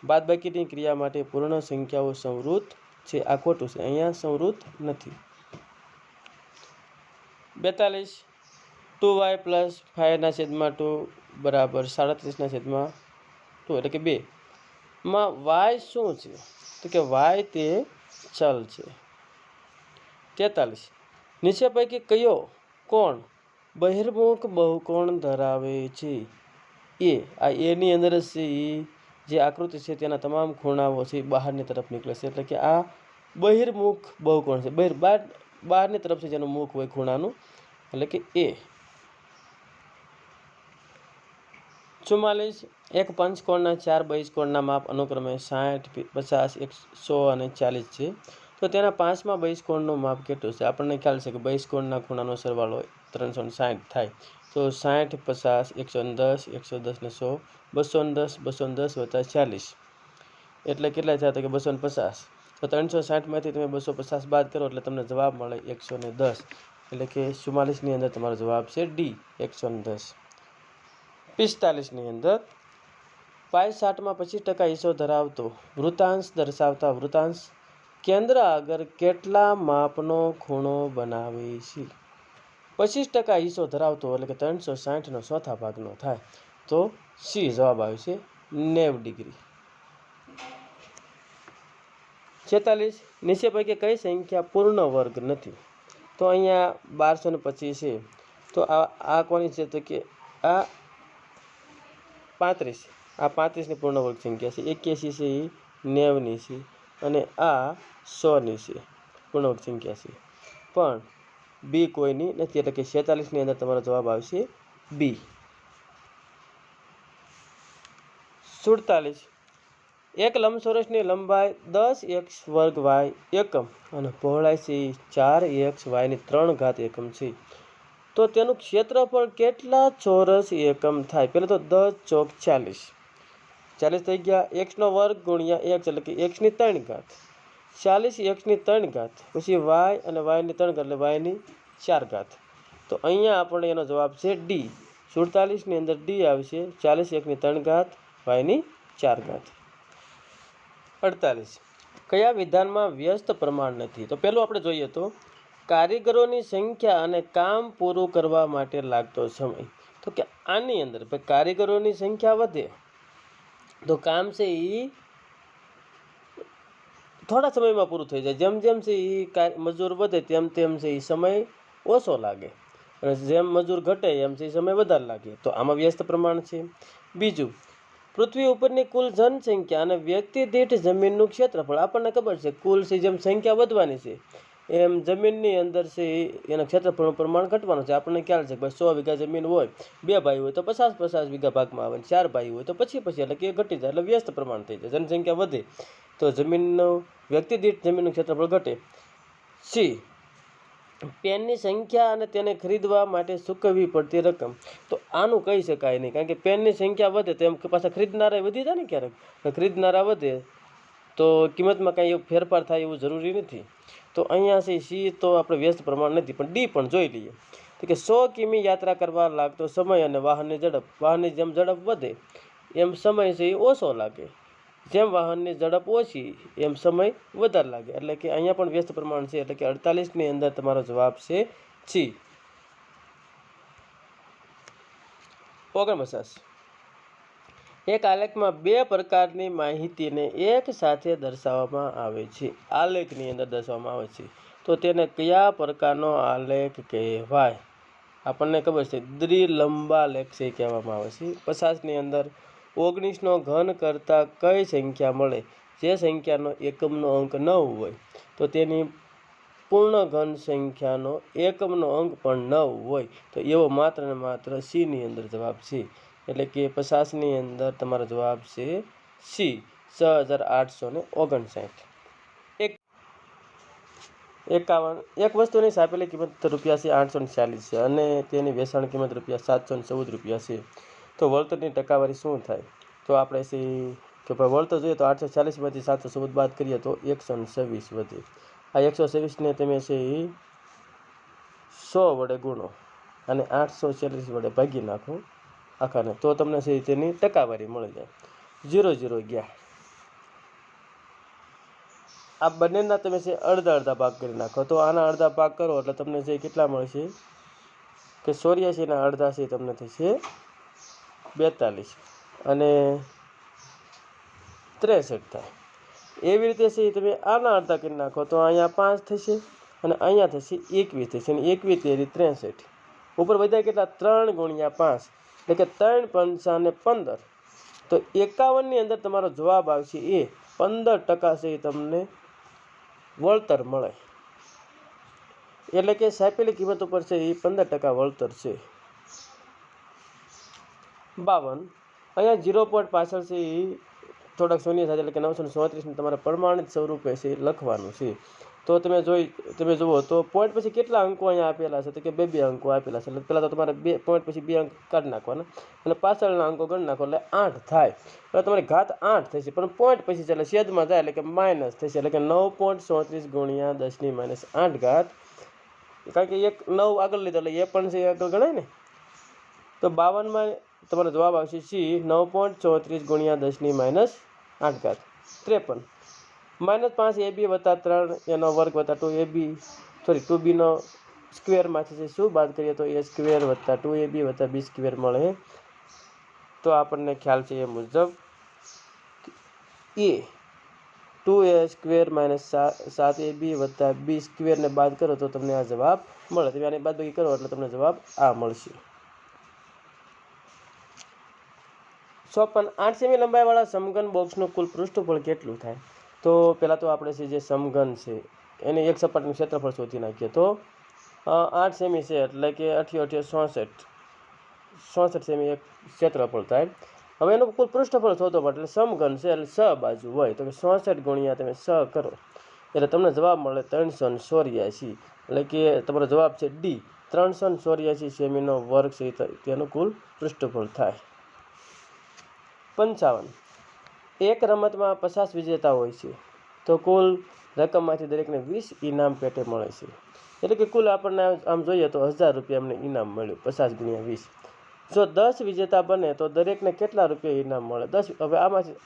બાદબાકીની ક્રિયા માટે પૂર્ણ સંખ્યાઓ સંવૃત છે, આ ખોટું છે, અહીંયા સંવૃત નથી. 42. 2y + 5/2 બરાબર 37/2, એટલે કે 2 માં y શું છે? તો કે y તે ચલ છે. 43. નીચે પૈકી કયો કોણ બહિર્મુખ બહુકોણ ધરાવે છે? એ આ એની અંદર છે જે આકૃતિ છે તેના તમામ ખૂણાઓ છે બહારની તરફ નીકળે છે, એટલે કે આ બહિર્મુખ બહુકોણ છે, બહારની તરફ છે જેનું મુખ હોય ખૂણાનું, એટલે કે એ. 44. એક પંચકોણના 4 બહિષ્કોણના માપ અનુક્રમે 60, 50, 100 અને 40 છે. તો તેના 5મા બહિષ્કોણનું માપ કેટલું છે? આપણને ખ્યાલ છે કે બહિષ્કોણના ખૂણાનો સરવાળો 360 થાય. તો 60, 50, 110, 110 ને 100, 210, 210 વત્તા 40 એટલે કેટલા થયા? તો કે 250. તો 360માંથી તમે 250 બાદ કરો એટલે તમને જવાબ મળે 110. એટલે કે 44ની અંદર તમારો જવાબ છે ડી, 110. 45ની અંદર પાઈ 60માં 25% હિસ્સો ધરાવતો વૃતાંશ દર્શાવતા વૃતાંશ કેન્દ્ર આગળ કેટલા માપનો ખૂણો બનાવે છે? 25% હિસ્સો ધરાવતો એટલે કે 360નો ચોથા ભાગનો થાય. તો સી જવાબ આવે છે 90 ડિગ્રી. 46. નીચે પૈકી કઈ સંખ્યા પૂર્ણ વર્ગ નથી? તો અહીંયા 1225 છે. તો આ કોની છે? તો કે આ 35. આ 35ની પૂર્ણ વર્ગ સંખ્યા છે. 81 છે એ 90ની છે અને આ 100ની છે પૂર્ણ વર્ગ સંખ્યા છે. પણ બી કોઈની નથી એટલે કે 46ની અંદર તમારો જવાબ આવશે બી. 47. એક લંબચોરસની લંબાઈ 10x વર્ગ y એકમ અને પહોળાઈ છે 4x y ની 3 ઘાત એકમ છે. તો તેનું ક્ષેત્રફળ કેટલા ચોરસ એકમ થાય? પહેલાં તો 10 ચોક 40. 40 થઈ ગયા. x નો વર્ગ ગુણ્યા x એટલે કે x ની 3 ઘાત. 40 x ની 3 ઘાત પછી y અને y ની 3 ઘાત એટલે y ની 4 ઘાત. તો અહીંયા આપણે એનો જવાબ છે ડી. 47ની અંદર ડી આવશે. 40 x ની 3 ઘાત y ની 4 ઘાત. 48. કયા વિધાનમાં વ્યસ્ત પ્રમાણ નથી? તો પહેલું આપણે જોઈએ તો કારીગરોની સંખ્યા અને કામ પૂરું કરવા માટે લાગતો સમય. તો કે આની અંદર કારીગરોની સંખ્યા વધે તો કામ છે એ થોડા સમયમાં પૂરું થઈ જાય. જેમ જેમ છે એ મજૂર વધે તેમ તેમ છે એ સમય ઓછો લાગે અને જેમ મજૂર ઘટે એમ છે એ સમય વધારે લાગે. તો આમાં વ્યસ્ત પ્રમાણ છે. બીજું, પૃથ્વી ઉપરની કુલ જનસંખ્યા અને વ્યક્તિ દીઠ જમીનનું ક્ષેત્રફળ. આપણને ખબર છે કુલ છે જેમ સંખ્યા વધવાની છે એમ જમીનની અંદર છે એના ક્ષેત્રફળનું પ્રમાણ ઘટવાનું છે. આપણને ખ્યાલ છે કે 100 વીઘા જમીન હોય, 2 ભાઈ હોય તો 50-50 વીઘા ભાગમાં આવે, 4 ભાઈ હોય તો પછી એટલે કે ઘટી જાય એટલે વ્યસ્ત પ્રમાણ થઈ જાય. જનસંખ્યા વધે તો જમીનનું વ્યક્તિ દીઠ જમીનનું ક્ષેત્રફળ ઘટે. સી, પેનની સંખ્યા અને તેને ખરીદવા માટે ચૂકવવી પડતી રકમ. તો આનું કહી શકાય નહીં કારણ કે પેનની સંખ્યા વધે તો એમ પાછા ખરીદનારા વધી જાય ને. ક્યારેક ખરીદનારા વધે તો કિંમતમાં કાંઈ એવું ફેરફાર થાય એવું જરૂરી નથી. તો અહીંયા છે સી તો આપણે વ્યસ્ત પ્રમાણ નથી. પણ ડી પણ જોઈ લઈએ તો કે 100 કિમી યાત્રા કરવા લાગતો સમય અને વાહનની ઝડપ. વાહનની જેમ ઝડપ વધે એમ સમય છે એ ઓછો લાગે. જેમ વાહનની ઝડપ ઓછી એમ સમય વધારે લાગે. એટલે કે અહીંયા પણ વ્યસ્ત પ્રમાણ છે. એટલે કે 48ની અંદર તમારો જવાબ છે સી. 49. એક આલેખમાં 2 પ્રકારની માહિતીને એક સાથે દર્શાવવામાં આવે છે. આલેખની અંદર દર્શાવવામાં આવે છે તો તેને કયા પ્રકારનો આલેખ કહેવાય? આપણને ખબર છે દ્વિલંબાલેખ છે કહેવામાં આવે છે. 50ની અંદર 19નો ઘન કરતાં કઈ સંખ્યા મળે? જે સંખ્યાનો એકમનો અંક 9 હોય તો તેની પૂર્ણ ઘન સંખ્યાનો એકમનો અંક પણ 9 હોય. તો એવો માત્ર ને માત્ર સીની અંદર જવાબ છે. એટલે કે 50ની અંદર તમારો જવાબ છે સી, 6859. 51. એક વસ્તુની સાપેલી કિંમત રૂપિયા છે 840 છે અને તેની વેચાણ કિંમત રૂપિયા 714 છે. તો વળતરની ટકાવારી શું થાય? તો આપણે કે ભાઈ વળતર જોઈએ તો 840માંથી 714 બાદ કરીએ તો 126 વધે. આ 126ને તમે છે એ 100 વડે ગુણો અને 840 વડે ભાગી નાખો આખાને તો તમને છે તેની ટકાવારી મળી જાય. 0 ગયા. આ બંનેના તમે છે અડધા ભાગ કરી નાખો તો આના અડધા ભાગ કરો એટલે તમને છે કેટલા મળશે કે 84ના અડધા છે તમને થશે 42 અને 63 થાય. એવી રીતે છે તમે આના અડધા કરી નાખો તો અહીંયા 5 થશે અને અહીંયા થશે 21 થશે અને 21 તેરી 63. ઉપર વધ્યા કેટલા? 3 ગુણ્યા 5 એટલે કે 3 પંચાને 15. તો 51ની અંદર તમારો જવાબ આવશે એ 15% છે એ તમને વળતર મળે. એટલે કે સાપેલી કિંમત ઉપર છે એ 15% વળતર છે. 52. અહીંયા 0 પોઈન્ટ પાછળ છે એ થોડાક શૂન્ય સાથે એટલે કે 934 તમારે પ્રમાણિત સ્વરૂપે છે લખવાનું છે. તો તમે જુઓ તો પોઈન્ટ પછી કેટલા અંકો અહીંયા આપેલા છે? તો કે બે અંકો આપેલા છે. એટલે પહેલાં તો તમારે પોઈન્ટ પછી 2 અંક કાઢી નાખવાના અને પાછળના અંકો ગણી નાખો એટલે 8 થાય. એટલે તમારી ઘાત 8 થશે, પણ પોઈન્ટ પછી એટલે છેદમાં જાય એટલે કે માઇનસ થશે. એટલે કે 9.34 ગુણ્યા 10 - 8 ઘાત, કારણ કે એક 9 આગળ લીધો એટલે એ પણ છે આગળ ગણાય ને. તો 52માં તમારો જવાબ આવશે સી, 9.34 ગુણ્યા 10 - 8 ઘાત 53. -5 AB + 3 એનો વર્ગ + 2AB, સોરી 2B નો સ્ક્વેરમાંથી છે શું બાદ કરીએ તો A² + 2AB + B² મળે. તો આપણને ખ્યાલ છે એ મુજબ એ 2A² - 7AB + B² ને બાદ કરો તો તમને આ જવાબ મળે. તમે આની બાદબાકી કરો એટલે તમને જવાબ આ મળશે. 8 સેમી લંબાઈવાળા સમઘન બોક્સનું કુલ પૃષ્ઠફળ કેટલું થાય? તો પહેલાં તો આપણે જે સમઘન છે એની એક સપાટીનું ક્ષેત્રફળ શોધી નાખીએ. તો 8 સેમી છે એટલે કે 8 × 8 = 66 સેમી એક ક્ષેત્રફળ થાય. હવે એનું કુલ પૃષ્ઠફળ શોધવા માટે એટલે સમઘન છે એટલે 6 બાજુ હોય તો કે 66 ગુણ્યા તમે 6 કરો એટલે તમને જવાબ મળે 384. એટલે કે તમારો જવાબ છે ડી, 384 સેમીનો વર્ગ છે તેનું કુલ પૃષ્ઠફળ થાય. 55. એક રમતમાં 50 વિજેતા હોય છે તો કુલ રકમમાંથી દરેકને 20 ઇનામ પેટે મળે છે. એટલે કે કુલ આપણને આમ જોઈએ તો 1000 રૂપિયા અમને ઇનામ મળ્યું. 50 × 20. જો 10 વિજેતા બને તો દરેકને કેટલા રૂપિયા ઇનામ મળે? 10. હવે આમાંથી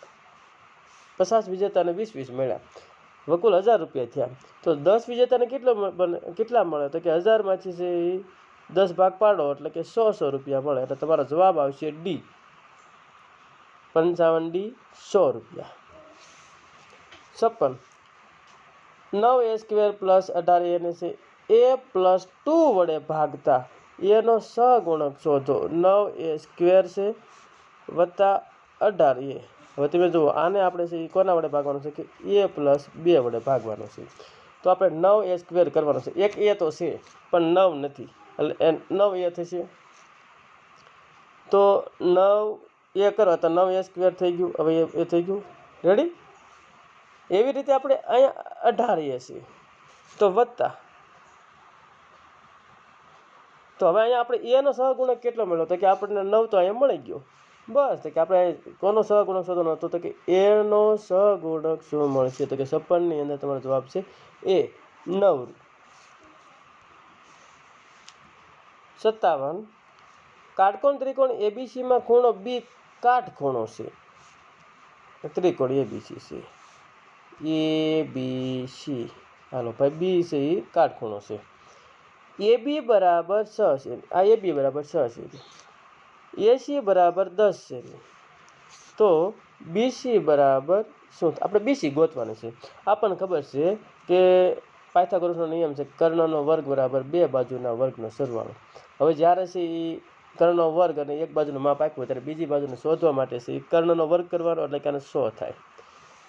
50 વિજેતાને 20 મળ્યા, હવે કુલ 1000 રૂપિયા થયા. તો 10 વિજેતાને કેટલા મળે? તો કે 1000માંથી છે 10 ભાગ પાડો એટલે કે 100 રૂપિયા મળે. એટલે તમારો જવાબ આવશે ડી, 55D 100 રૂપિયા. 56. 9A² + 18A ને છે A+2 વડે ભાગતા એનો સહગુણક શોધો. 9A² છે વત્તા 18A. હવે તમે જુઓ આને આપણે છે એ કોના વડે ભાગવાનું છે કે A+2 વડે ભાગવાનું છે. તો આપણે 9A² કરવાનો છે. એક A તો છે પણ 9 નથી એટલે 9A થશે. તો 9A કરો તો 9A² થઈ ગયું. હવે એ થઈ ગયું રેડી. એવી રીતે આપણે અહીંયા 18A છે તો વત્તા, તો હવે અહીંયા આપણે A નો સહગુણક કેટલો મળ્યો? તો કે આપણને 9 તો અહીંયા મળી ગયો. બસ તો કે આપણે કોનો સહગુણક શોધવાનો હતો? તો કે A નો સહગુણક શું મળશે? તો કે 56ની અંદર તમારો જવાબ છે A, 9. 57. કાટકોણ ત્રિકોણ ABCમાં ખૂણો B કાટખૂણો છે. ત્રિકોણ ABC છે, ABC, હાલો ભાઈ B છે એ કાટખૂણો છે. AB = 6 સેમી, આ AB = 6 સેમી, AC = 10 સેમી. તો BC બરાબર શું? આપણે BC ગોતવાનું છે. આપણને ખબર છે કે પાયથાગોરસનો નિયમ છે કર્ણનો વર્ગ બરાબર 2 બાજુના વર્ગનો સરવાળો. હવે જ્યારે છે એ કર્ણનો વર્ગ અને એક બાજુનું માપ આપ્યું ત્યારે બીજી બાજુને શોધવા માટે છે એ કર્ણનો વર્ગ કરવાનો એટલે કે 100 થાય.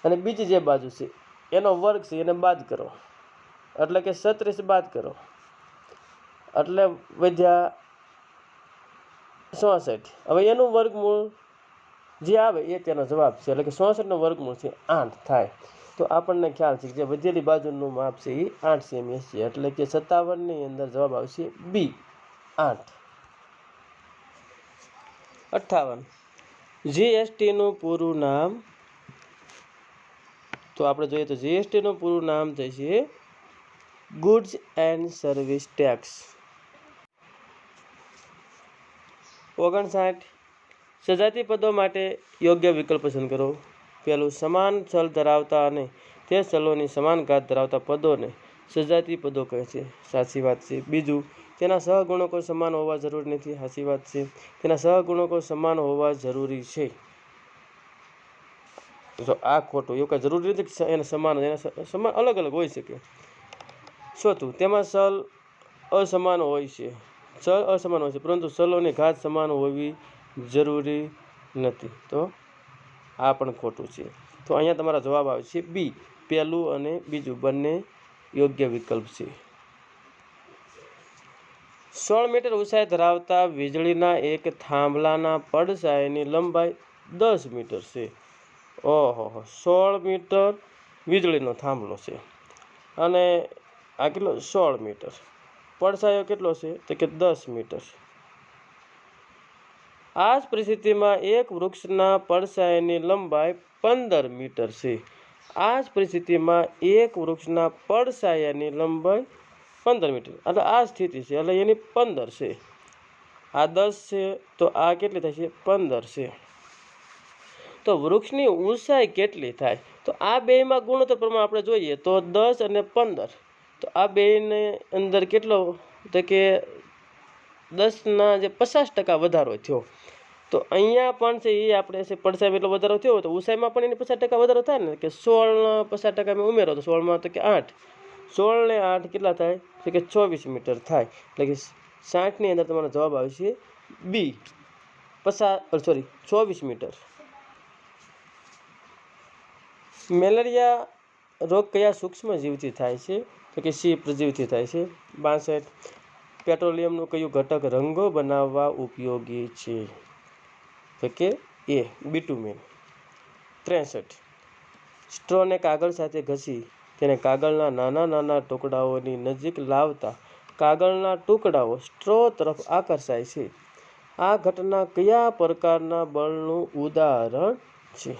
અને બીજી જે બાજુ છે એનો વર્ગ છે એને બાદ કરો એટલે કે 36 બાદ કરો એટલે વધ્યા 66. હવે એનું વર્ગમૂળ જે આવે એ તેનો જવાબ છે. એટલે કે 66નો વર્ગમૂળ છે 8 થાય. તો આપણને ખ્યાલ છે કે જે વધેલી બાજુનું માપ છે એ 8 સેમી છે. એટલે કે 57ની અંદર જવાબ આવશે બી, 8. 58. GSTનું પૂરું નામ, તો આપણે જોઈએ તો GSTનું પૂરું નામ થશે ગુડ્સ એન્ડ સર્વિસ ટેક્સ. 59. સજાતી પદો માટે યોગ્ય વિકલ્પ પસંદ કરો. પહેલું, સમાન ચલ ધરાવતા અને તે ચલોની સમાન ઘાત ધરાવતા પદોને સજાતી પદો કહે છે. સાચી વાત છે. બીજું, તેના સહગુણકો સમાન હોવા જરૂરી નથી. સાચી વાત છે. તેના સહગુણકો સમાન હોવા જરૂરી છે. તો આ ખોટું. એવું કંઈ જરૂરી નથી કે એના સમાન અલગ અલગ હોઈ શકે. ચોથું, તેમાં ચલ અસમાન હોય છે. ચલ અસમાન હોય છે પરંતુ ચલોની ઘાત સમાન હોવી જરૂરી નથી. તો આ પણ ખોટું છે. તો અહીંયા તમારા જવાબ આવશે બી, પહેલું અને બીજું બંને યોગ્ય વિકલ્પ છે. 16 મીટર ઊંચાઈ ધરાવતા વીજળીના એક થાંભલાના પડછાયાની લંબાઈ 10 મીટર છે. ઓહો, 16 મીટર વીજળીનો થાંભલો છે અને આ કેટલો 16 મીટર. પડછાયો કેટલો છે તો કે 10 મીટર. આ જ પરિસ્થિતિમાં એક વૃક્ષના પડછાયાની લંબાઈ 15 મીટર છે. આ જ પરિસ્થિતિમાં એક વૃક્ષના પડછાયાની લંબાઈ 15 મીટર, એટલે આ સ્થિતિ છે, એટલે એની 15 છે. આ 10 છે તો આ કેટલી થશે 15 છે. તો વૃક્ષની ઊંચાઈ કેટલી થાય તો આ બેમાં ગુણોત્તર પ્રમાણે આપણે જોઈએ તો 10 અને 15. તો આ બેની અંદર કેટલો તો કે 10ના જે 50% વધારો થયો. તો અહીંયા પણ છે એ આપણે છે પડછાયામાં એટલો વધારો થયો તો ઊંચાઈમાં પણ એને 50% વધારો થાય ને, કે 16 50% મેં ઉમેરો તો 16માં તો કે 8. 16 ને 8 કેટલા થાય તો કે 24 મીટર થાય. એટલે કે 60ની અંદર તમારો જવાબ આવશે બી, 24 મીટર. મેલેરિયા રોગ કયા સૂક્ષ્મ જીવથી થાય છે તો કે સી, પ્રજીવથી થાય છે. 62. પેટ્રોલિયમનું કયું ઘટક રંગો બનાવવા ઉપયોગી છે તો કે એ, બિટુમેન. 63. સ્ટ્રોને કાગળ સાથે ઘસી તેને કાગળના નાના નાના ટુકડાઓની નજીક લાવતા કાગળના ટુકડાઓ સ્ટ્રો તરફ આકર્ષાય છે. આ ઘટના કયા પ્રકારના બળનું ઉદાહરણ છે?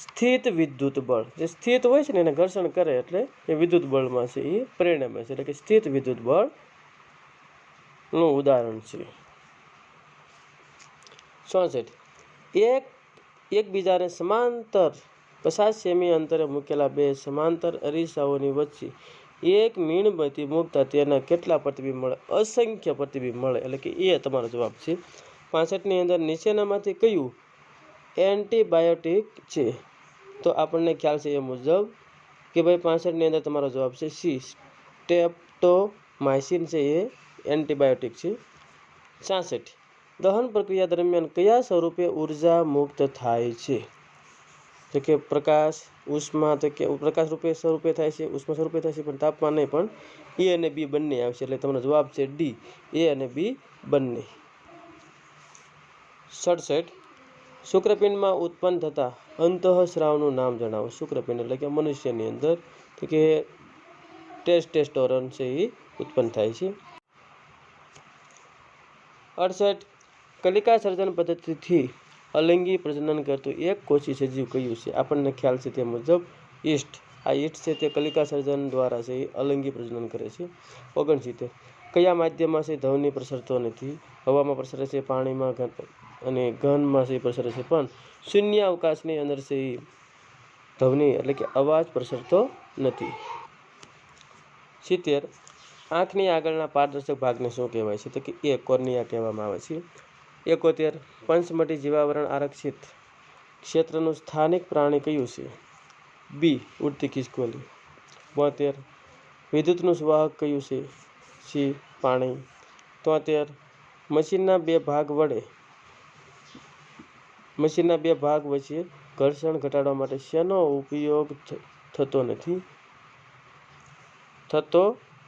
સ્થિત વિદ્યુત બળ. જે સ્થિત હોય છે ને એને ઘર્ષણ કરે એટલે એ વિદ્યુત બળમાં છે એ પરિણમે છે, એટલે કે સ્થિત વિદ્યુત બળનું ઉદાહરણ છે. 64. એકબીજાને સમાંતર 50 સેમી અંતરે મૂકેલા બે સમાંતર અરીસાઓની વચ્ચે એક મીણબત્તી મૂકતા તેના કેટલા પ્રતિબિંબ મળે? અસંખ્ય પ્રતિબિંબ મળે, એટલે કે એ તમારો જવાબ છે. 65ની અંદર નીચેનામાંથી કયું એન્ટીબાયોટિક છે? તો આપણને ખ્યાલ છે એ મુજબ કે ભાઈ 65ની અંદર તમારો જવાબ છે સી, સ્ટ્રેપ્ટોમાઇસિન છે એ એન્ટીબાયોટિક છે. 66. દહન પ્રક્રિયા દરમિયાન કયા સ્વરૂપે ઉર્જા મુક્ત થાય છે તો કે પ્રકાશ, ઉષ્મા, તો કે પ્રકાશ સ્વરૂપે થાય છે, ઉષ્મા સ્વરૂપે થાય છે, પણ તાપમાન નહીં, પણ એ અને બી બંને આવશે, એટલે તમારો જવાબ છે ડી, એ અને બી બંને. 67. શુક્રપિંડમાં ઉત્પન્ન થતા અંતઃસ્રાવનું નામ જણાવો. શુક્રપિંડ એટલે કે મનુષ્યની અંદર તો કે ટેસ્ટોસ્ટેરોન છે એ ઉત્પન્ન થાય છે. 68. કલિકા સર્જન પદ્ધતિથી અલિંગી પ્રજનન કરતું એક કોષી સજીવ કયું છે? આપણને ખ્યાલ છે તે મુજબ ઈસ્ટ. આ ઈસ્ટ છે તે કલિકા સર્જન દ્વારા છે એ અલિંગી પ્રજનન કરે છે. 69. કયા માધ્યમમાં છે ધ્વનિ પ્રસરતો નથી? હવામાં પ્રસરે છે, પાણીમાં અને ઘનમાં છે પ્રસરે છે, પણ શૂન્ય અવકાશની અંદર છે એ ધ્વનિ એટલે કે અવાજ પ્રસરતો નથી. 70. આંખની આગળના પારદર્શક ભાગને શું કહેવાય છે તો કે એ કોર્નિયા કહેવામાં આવે છે. 71. પંચમઢી જીવાવરણ આરક્ષિત ક્ષેત્રનું સ્થાનિક પ્રાણી કયું છે? બી, ઉડતી ખિસકોલી. 72. વિદ્યુતનું સુવાહક કયું છે? સી, પાણી. 73. મશીનના બે ભાગ વચ્ચે ઘર્ષણ ઘટાડવા માટે શેનો ઉપયોગ થતો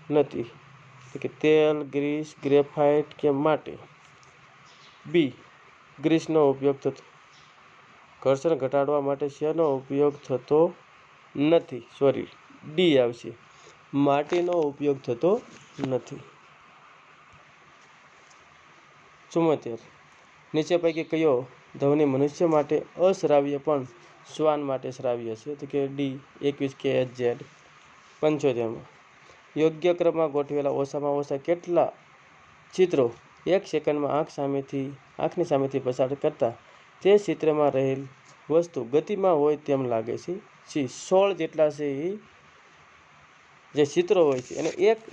નથી કે તેલ, ગ્રીસ, ગ્રેફાઇટ કે માટી? બી, ગ્રીસનો ઉપયોગ થતો. ઘર્ષણ ઘટાડવા માટે શેનો ઉપયોગ થતો નથી? ડી આવશે, માટીનો ઉપયોગ થતો નથી. 74. નીચે પૈકી કયો ધ્વનિ મનુષ્ય માટે અશ્રાવ્ય પણ શ્વાન માટે શ્રાવ્ય છે તો કે ડી, 21 KHZ. 75. યોગ્ય ક્રમમાં ગોઠવેલા ઓછામાં ઓછા કેટલા ચિત્રો એક સેકન્ડમાં આંખની સામેથી પસાર કરતા તે ચિત્રમાં રહેલ વસ્તુ ગતિમાં હોય તેમ લાગે છે? સી, 16 જેટલા છે એ જે ચિત્રો હોય છે એને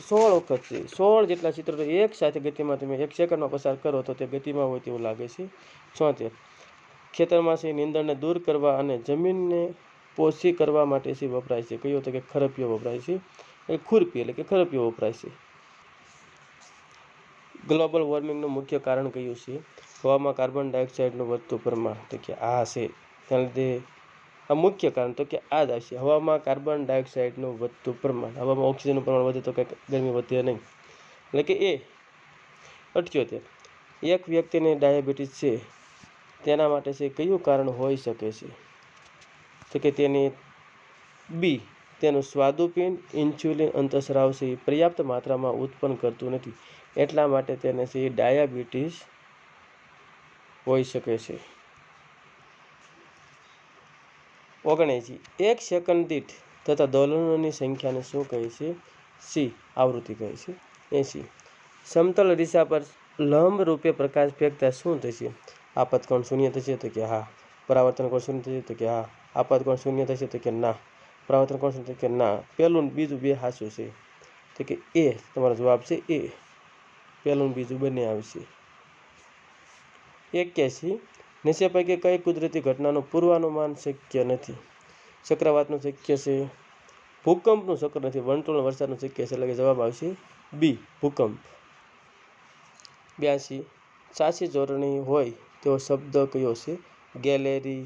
16 વખત છે, 16 જેટલા ચિત્રો એક સાથે ગતિમાં તમે એક સેકન્ડમાં પસાર કરો તો તે ગતિમાં હોય તેવું લાગે છે. 76. ખેતરમાં છે નીંદણને દૂર કરવા અને જમીનને પોષી કરવા માટે છે વપરાય છે કયો તો કે ખરપિયો વપરાય છે, ખુરપી એટલે કે ખરપિયો વપરાય છે. ગ્લોબલ વોર્મિંગનું મુખ્ય કારણ કયું છે? હવામાં કાર્બન ડાયોક્સાઇડનું વધતું પ્રમાણ, તો કે આ છે તેના લીધે આ મુખ્ય કારણ તો કે આ જ આવશે, હવામાં કાર્બન ડાયોક્સાઇડનું વધતું પ્રમાણ. હવામાં ઓક્સિજનનું પ્રમાણ વધે તો કંઈક ગરમી વધે નહીં, એટલે કે એ. 78. એક વ્યક્તિને ડાયાબિટીસ છે તેના માટે છે કયું કારણ હોઈ શકે છે તો કે તેની બી, તેનું સ્વાદુપિંડ ઇન્સ્યુલિન અંતઃસ્રાવ છે એ પર્યાપ્ત માત્રામાં ઉત્પન્ન કરતું નથી, એટલા માટે તેને છે ડાયાબિટીસ હોઈ શકે છે. 79. એક સેકન્ડ દીઠ થતા દોલનોની સંખ્યાને શું કહે છે? સી. આવૃત્તિ કહે છે. 80. સમતલ દિશા પર લંબ રૂપે પ્રકાશ ફેંકતા શું થશે? આપતકોણ શૂન્ય થશે તો કે હા. પરાવર્તન કોણ શૂન્ય થશે તો કે હા. આપતકોણ શૂન્ય થશે તો કે ના. પરાવર્તન કોણ શૂન્ય કે ના. પહેલું ને બીજું બે સાચું છે તો કે એ તમારો જવાબ છે એ. પહેલું બીજું બંને આવશે. 81. નીચે પૈકી કઈ કુદરતી ઘટનાનું પૂર્વાનુમાન શક્ય નથી? ચક્રવાતનું શક્ય છે, ભૂકંપનું શક્ય નથી, વંટોળ વરસાદનું શક્ય છે, એટલે કે જવાબ આવશે બી ભૂકંપ. 82. સાચી જોડણી હોય તેવો શબ્દ કયો છે? ગેલેરી,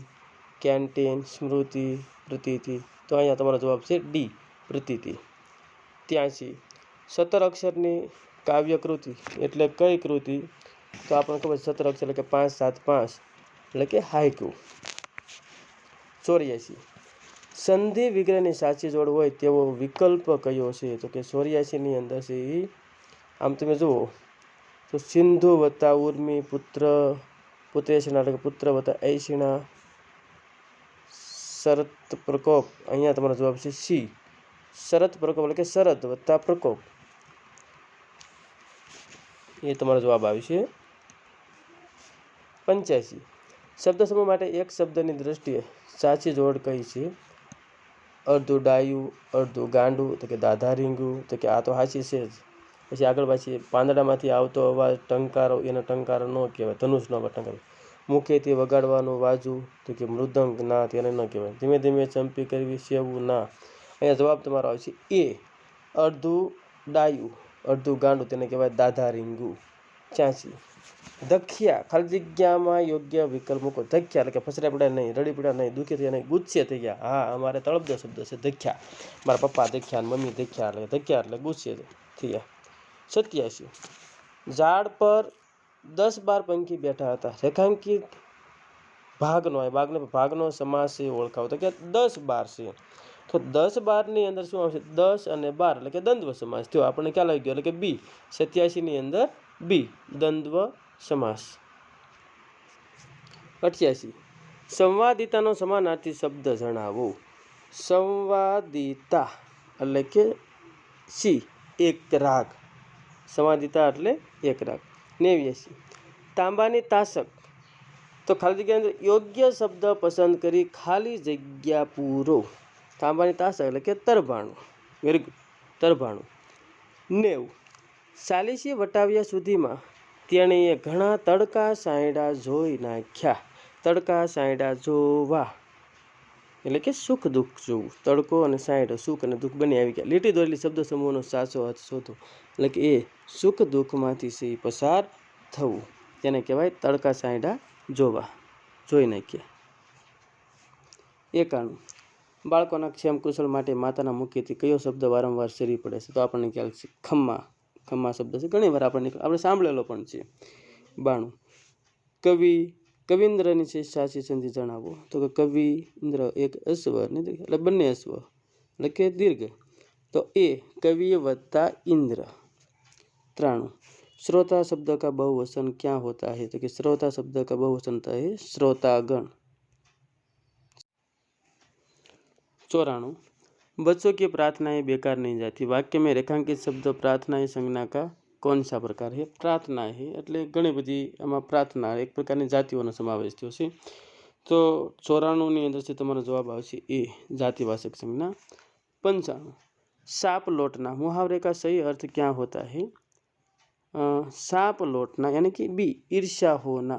કેન્ટીન, સ્મૃતિ, પ્રતીતિ. તો અહીંયા તમારો જવાબ છે ડી પ્રતીતિ. 83. 17 અક્ષરની કાવ્યકૃતિ એટલે કઈ કૃતિ? તો આપણને ખબર 17 અક્ષર એટલે કે 5, 7, 5 એટલે કે હાઇકુ. 84. સંધિ વિગ્રહની સાચી જોડ હોય તેવો વિકલ્પ કયો છે? તો કે 84 ની અંદર છે એ આમ તમે જુઓ તો સિંધુ વત્તા ઉર્મી પુત્રેશના એટલે કે પુત્ર વત્તા ઐશિણા શરત પ્રકોપ. અહીંયા તમારો જવાબ છે સી શરત પ્રકોપ એટલે કે શરત વત્તા પ્રકોપ. એ તમારો જવાબ આવશે. 85. શબ્દ સમૂહ માટે એક શબ્દની દ્રષ્ટિએ સાચી જોડ કઈ છે? અડધું ડાયું, અડધું ગાંડું તો કે દાધા રીંગું. તો કે આ તો સાચી છે જ. પછી આગળ પાછી પાંદડામાંથી આવતો અવાજ ટંકારો, એનો ટંકારો ન કહેવાય, ધનુષનો અવાજ ટંકારો. મુખેથી વગાડવાનું વાજુ તો કે મૃદંગ, ના તેને ન કહેવાય. ધીમે ધીમે ચંપી કરવી સેવું, ના. અહીંયા જવાબ તમારો આવશે એ અડધું ડાયું અડધું ગાંડું, તેને કહેવાય દાધા રીંગું. 85. ધખ્યા ખાલી જગ્યામાં યોગ્ય વિકલ્પ મૂકો. ધખ્યા એટલે કે ફસર્યા પડ્યા નહીં, રડી પડ્યા નહીં, દુઃખી થયા નહીં, ગુસ્સે થઈ ગયા. હા, અમારે તળપદો શબ્દ છે ધખ્યા. મારા પપ્પા ધખ્યા, મમ્મી ધખ્યા, એટલે ગુસ્સે થયા. 87. ઝાડ પર 10-12 પંખી બેઠા હતા. રેખાંકિત ભાગનો ભાગનો સમાસ છે ઓળખાવો. તો કે 10-12 છે. તો 10-12 ની અંદર શું આવશે? 10 અને 12 એટલે કે દ્વંદ્વ સમાસ થયો. આપણને ખ્યાલ આવી ગયો એટલે કે બી. 87 ની અંદર બી દ્વંદ્વ સમાસ. 88. સંવાદિતાનો સમાનાર્થી શબ્દ જણાવો. સંવાદિતા એટલે કે સી એક રાગ. સંવાદિતા એટલે એક રાગ. 89. તાંબાની તાસક. તો ખાલી જગ્યા અંદર યોગ્ય શબ્દ પસંદ કરી ખાલી જગ્યા પૂરો. તાંબાની તાસક એટલે કે તરભાણું. Very good, તરભાણું. 90. 40 વટાવ્યા સુધીમાં તેણીએ ઘણા તડકા સાંયડા જોઈ નાખ્યા. તડકા સાંયડા જોવા એટલે કે સુખ દુઃખ જોવું. તડકો અને સાંયડો, સુખ અને દુઃખ બંને આવી ગયા. લીટી દોરેલી શબ્દ સમૂહનો સાચો અર્થ શોધો. એટલે કે એ સુખ દુઃખમાંથી છે પસાર થવું, તેને કહેવાય તડકા સાંયડા જોવા, જોઈ નાખ્યા. 91. બાળકોના ક્ષેમ કુશળ માટે માતાના મુખેથી કયો શબ્દ વારંવાર સરી પડે છે? તો આપણને ખ્યાલ છે ખમ્મા. ખમ્મા શબ્દ છે, ઘણી વાર આપણે સાંભળેલો પણ છે. 92. કવિન્દ્રની છે સાચી સંધિ જણાવો. તો કે કવિન્દ્ર એક અસ્વ એટલે બંને અસ્વ એટલે કે દીર્ઘ. તો એ કવિ વત્તા इंद्र. 93. श्रोता शब्द का बहुवचन क्या होता है? तो कि श्रोता शब्द का बहुवचन होता है श्रोतागण. 94. बच्चों की प्रार्थनाएं बेकार नहीं जाती. वाक्य में रेखांकित शब्द प्रार्थनाएं संज्ञा का कौन सा प्रकार है? प्रार्थना है એટલે ઘણી બધી આમાં પ્રાર્થના એક પ્રકારની જાતિઓનો સમાવેશ થયો છે. તો 94 ની અંદર છે તમારો જવાબ આવશે એ जातिवाचक संज्ञा. 95. सांप लौटना मुहावरे का सही अर्थ क्या होता है? सांप लौटना यानी कि बी ईर्ष्या होना.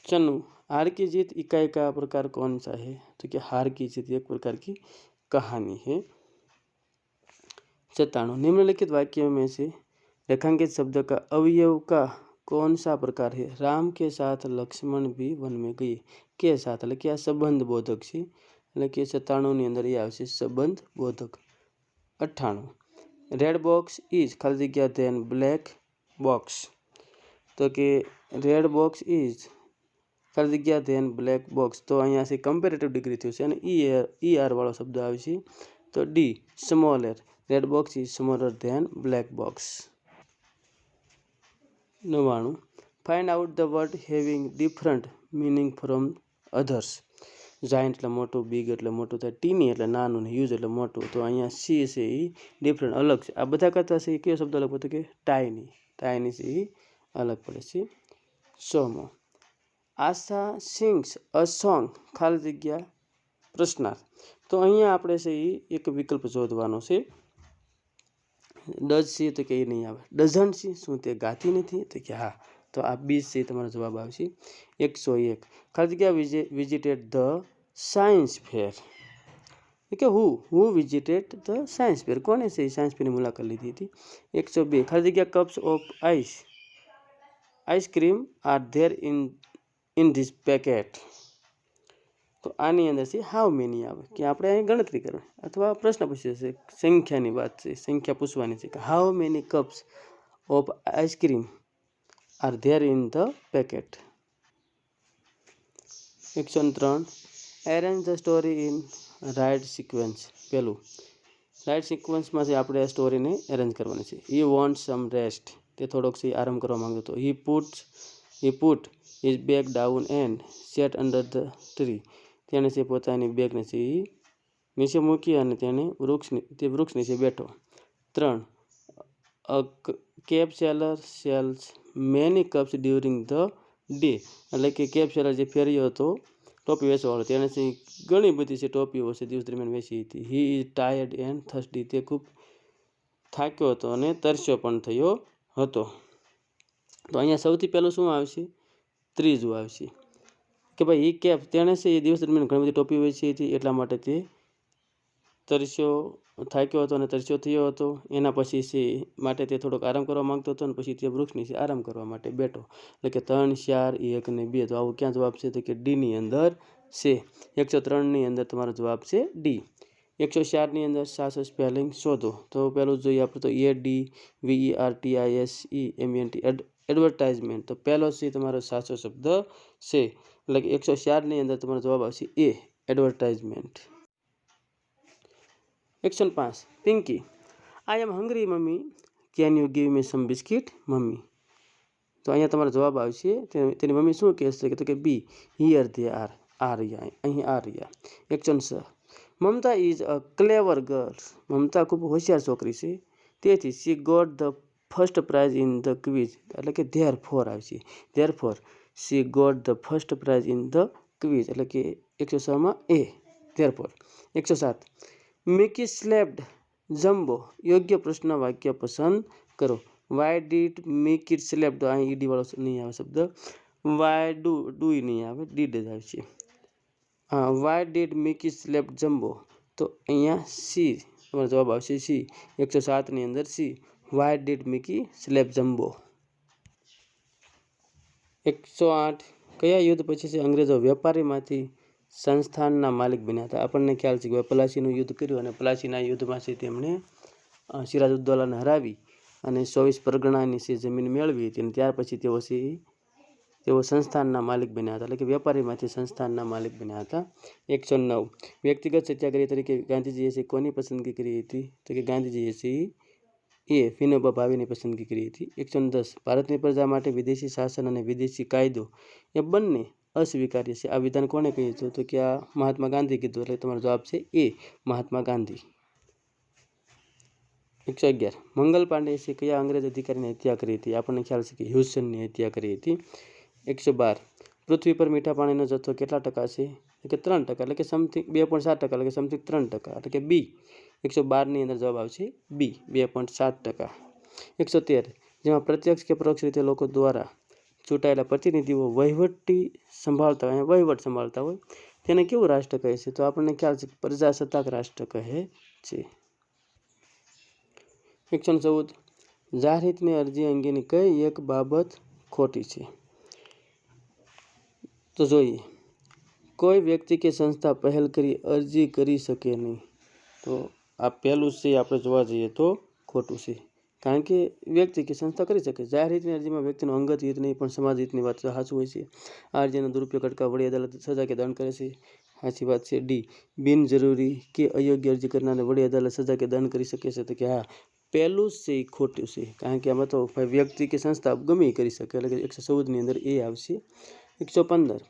96. हार की जीत इकाई का प्रकार कौन सा है? तो कि हार की जीत एक प्रकार की कहानी है. 97. निम्नलिखित वाक्यों में से रेखांकित शब्द का अवयव का कौन सा प्रकार है? राम के साथ लक्ष्मण भी वन में गए. के साथ એટલે કે આ સંબંધ બોધક છે, એટલે કે 97 ની અંદર એ આવશે સંબંધ બોધક. 98. રેડ બોક્સ ઇઝ ખાલી જગ્યા ધેન બ્લેક બોક્સ. તો કે રેડ બોક્સ ઇઝ ખાલી જગ્યા ધેન બ્લેક બોક્સ, તો અહીંયા છે કમ્પેરેટિવ ડિગ્રી થયું છે અને ER વાળો શબ્દ આવશે. તો the smaller, red box is smaller than black box. 99. Find out the word having different meaning from others. Giant એટલે મોટું, બિગ એટલે મોટું થાય, ટીની એટલે નાનું ને હ્યુજ એટલે મોટું. તો અહીંયા સી છે એ ડિફરન્ટ અલગ છે. આ બધા કરતાં છે એ કયો શબ્દ અલગ પડતો કે ટાઈની. ટાઈની છે એ અલગ પડે છે. 100. આશા સિંગ્સ અ સોંગ ખાલી જગ્યા પ્રશ્નાર્થ. તો અહીંયા આપણે છે એ એક વિકલ્પ શોધવાનો છે. ડઝ સી તો કે એ નહીં આવે. ડઝન્ટ સી શું તે ગાતી નથી તો કે હા. તો આ બી છે તમારો જવાબ આવશે. 101 ખાલી જગ્યા વિઝિટેડ ધ સાયન્સ ફેર. કે who visited the science fair, કોને છે સાયન્સ ફેરની મુલાકાત લીધી હતી. 102 ખાલી જગ્યા cups of ice cream are there in this packet. તો આની અંદર છે હાઉ મેની આવે કે આપણે અહીં ગણતરી કરવાની અથવા પ્રશ્ન પૂછ્યો છે, સંખ્યાની વાત છે, સંખ્યા પૂછવાની છે કે how many cups of ice cream are there in the packet. 103 arrange the story in right sequence. પહેલું રાઇટ સિક્વન્સમાં છે આપણે આ સ્ટોરીને એરેન્જ કરવાની છે. હી વોન્ટ સમ રેસ્ટ, તે થોડોક છે આરામ કરવા માંગતો હતો. હી put his bag down and set under the tree. તેણે છે પોતાની બેગને છે એ નીચે મૂકી અને તે વૃક્ષ નીચે બેઠો. 3 a cap seller sells many caps during the day. એટલે કે કેબ સેલર જે ફેર્યો હતો ટોપી વેચવાવાળો, તેણે છે ઘણી બધી છે ટોપીઓ છે દિવસ દરમિયાન વેચી હતી. He is tired and thirsty. તે ખૂબ થાક્યો હતો અને તરસ્યો પણ થયો હતો. તો અહીંયા સૌથી પહેલું શું આવશે? ત્રીજું આવશે કે ભાઈ હી કેબ, તેણે છે એ દિવસ દરમિયાન ઘણી બધી ટોપીઓ વેચી હતી એટલા માટે તે થાક્યો હતો અને તરસ્યો થયો હતો. એના પછી છે માટે તે થોડોક આરામ કરવા માંગતો હતો અને પછી તે વૃક્ષ નીચે આરામ કરવા માટે બેઠો. એટલે કે 3, 4, 1 અને 2. તો આવું ક્યાં જવાબ છે? તો કે ડીની અંદર છે. 103ની અંદર તમારો જવાબ છે ડી. 104ની અંદર સાચો સ્પેલિંગ શોધો. તો પહેલું જોઈએ આપણે તો ADVERTISEMENT એડવર્ટાઇઝમેન્ટ. તો પહેલો છે તમારો સાચો શબ્દ છે. એટલે કે 104ની અંદર તમારો જવાબ આવશે એ advertisement. 105 Pinky I am hungry mummy, can you give me some biscuit mummy. તો અહીંયા તમારો જવાબ આવશે તેની મમ્મી શું કહેશે કે બી હિયર ધે આર. અહીં આ રહ્યા. 106 મમતા ઇઝ અ ક્લેવર ગર્લ. મમતા ખૂબ હોશિયાર છોકરી છે, તેથી she got the first prize in the quiz. એટલે કે ધેરફોર આવશે. Therefore she got the first prize in the quiz. એટલે કે 106માં A therefore. 107 Mickey slapped Jumbo. યોગ્ય પ્રશ્ન વાક્ય પસંદ કરો. Why did Mickey slap. તો અહીં ઈડી વાળો નહીં આવે શબ્દ. વાય ડુ નહીં આવે, ડીડ જ આવશે. Y did Mickey slap jumbo. તો અહીંયા સી તમારો જવાબ આવશે સી. 107ની અંદર C Y did Mickey slap jumbo. 108 કયા યુદ્ધ પછી છે અંગ્રેજો વેપારીમાંથી સંસ્થાનના માલિક બન્યા હતા? આપણને ખ્યાલ છે કે પ્લાસીનું યુદ્ધ કર્યું અને પ્લાસીના યુદ્ધમાં છે તેમણે સિરાજુદ્દૌલાને હરાવી અને 24 પરગણાની છે જમીન મેળવી હતી અને ત્યાર પછી તેઓ સંસ્થાનના માલિક બન્યા હતા. એટલે કે વેપારીમાંથી સંસ્થાનના માલિક બન્યા હતા. 109 વ્યક્તિગત સત્યાગ્રહી તરીકે ગાંધીજીએ છે કોની પસંદગી કરી હતી? તો કે ગાંધીજીએ છે એ વિનોબા ભાવેની પસંદગી કરી હતી. 110 ભારતની પ્રજા માટે વિદેશી શાસન અને વિદેશી કાયદો એ બંને અસ્વીકાર્ય છે. આ વિધાન કોણે કહ્યું હતું? તો કે આ મહાત્મા ગાંધી કીધું. એટલે તમારો જવાબ છે એ મહાત્મા ગાંધી. 111 મંગલ પાંડે છે કયા અંગ્રેજ અધિકારીની હત્યા કરી હતી? આપણને ખ્યાલ છે કે હ્યુસનની હત્યા કરી હતી. 112 પૃથ્વી પર મીઠા પાણીનો જથ્થો કેટલા ટકા છે? કે 3%. એટલે કે સમથિંગ 2.7%. એટલે કે સમથિંગ 3%. એટલે કે બી. 112ની અંદર જવાબ આવશે બી 2.7%. 113 જેમાં પ્રત્યક્ષ કે પરોક્ષ રીતે લોકો દ્વારા ચૂંટાયેલા પ્રતિનિધિઓ વહીવટ સંભાળતા હોય તેને કેવું રાષ્ટ્ર કહે છે? તો આપણને ખ્યાલ છે પ્રજાસત્તાક રાષ્ટ્ર કહે છે. 114 જાહેરહિતની અરજી અંગેની કઈ એક બાબત ખોટી છે? તો જોઈએ કોઈ વ્યક્તિ કે સંસ્થા પહેલ કરી અરજી કરી શકે નહીં. તો આ પહેલું છે આપણે જોવા જઈએ તો ખોટું છે, કારણ કે વ્યક્તિ કે સંસ્થા કરી શકે. જાહેર હિતની અરજીમાં વ્યક્તિનો અંગત હિત નહીં પણ સમાજ હિતની વાત સાચું હોય છે. આ અરજીનો દુરુપયોગ અટકાવવા વડી અદાલત સજા કે દંડ કરે છે. સાચી વાત છે. ડી, બિનજરૂરી કે અયોગ્ય અરજી કરનારને વડી અદાલત સજા કે દંડ કરી શકે છે. તો કે હા, પહેલું છે એ ખોટું છે, કારણ કે આમાં તો વ્યક્તિ કે સંસ્થા ગમે કરી શકે, એટલે કે 114ની અંદર એ આવશે. 115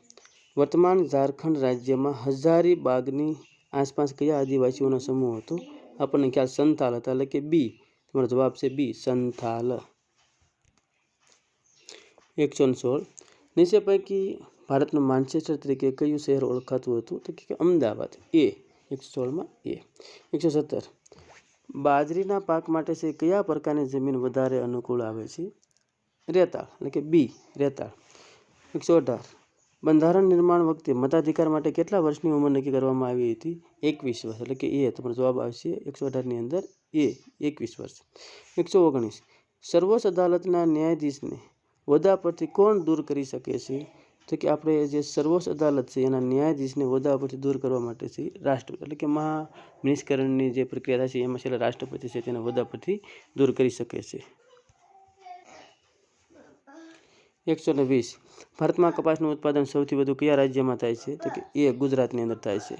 વર્તમાન ઝારખંડ રાજ્યમાં હજારીબાગની આસપાસ કયા આદિવાસીઓનો સમૂહ હતો? આપણને ખ્યાલ સંથાલ હતા, એટલે કે બી. તમારો જવાબ છે બી, સંથાલ. 116 નીચે પૈકી ભારતનું માન્ચેસ્ટર તરીકે કયું શહેર ઓળખાતું હતું? તો કે અમદાવાદ. એ 116માં એ. 117 બાજરીના પાક માટે છે કયા પ્રકારની જમીન વધારે અનુકૂળ આવે છે? રેતાળ, એટલે કે બી, રેતાળ. 118 બંધારણ નિર્માણ વખતે મતાધિકાર માટે કેટલા વર્ષની ઉંમર નક્કી કરવામાં આવી હતી? 21 વર્ષ, એટલે કે એ. તમારો જવાબ આવશે 118ની અંદર એ, 21 વર્ષ. 119 સર્વોચ્ચ અદાલતના ન્યાયાધીશને હોદ્દા પરથી કોણ દૂર કરી શકે છે? તો કે આપણે જે સર્વોચ્ચ અદાલત છે એના ન્યાયાધીશને હોદ્દા પરથી દૂર કરવા માટે છે રાષ્ટ્રપતિ, એટલે કે મહાનિષ્કરણની જે પ્રક્રિયા થાય છે એમાં છેલ્લા રાષ્ટ્રપતિ છે તેના હોદ્દા પરથી દૂર કરી શકે છે. 120 ભારતમાં કપાસનું ઉત્પાદન સૌથી વધુ કયા રાજ્યમાં થાય છે? તો કે એ, ગુજરાતની અંદર થાય છે.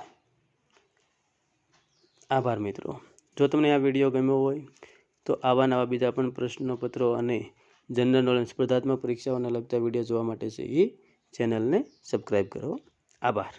આભાર મિત્રો. જો તમને આ વિડીયો ગમ્યો હોય તો આવા નવા બીજા પણ પ્રશ્નપત્રો અને જનરલ નોલેજ સ્પર્ધાત્મક પરીક્ષાઓને લગતા વિડીયો જોવા માટે છે એ ચેનલને સબસ્ક્રાઈબ કરો. આભાર.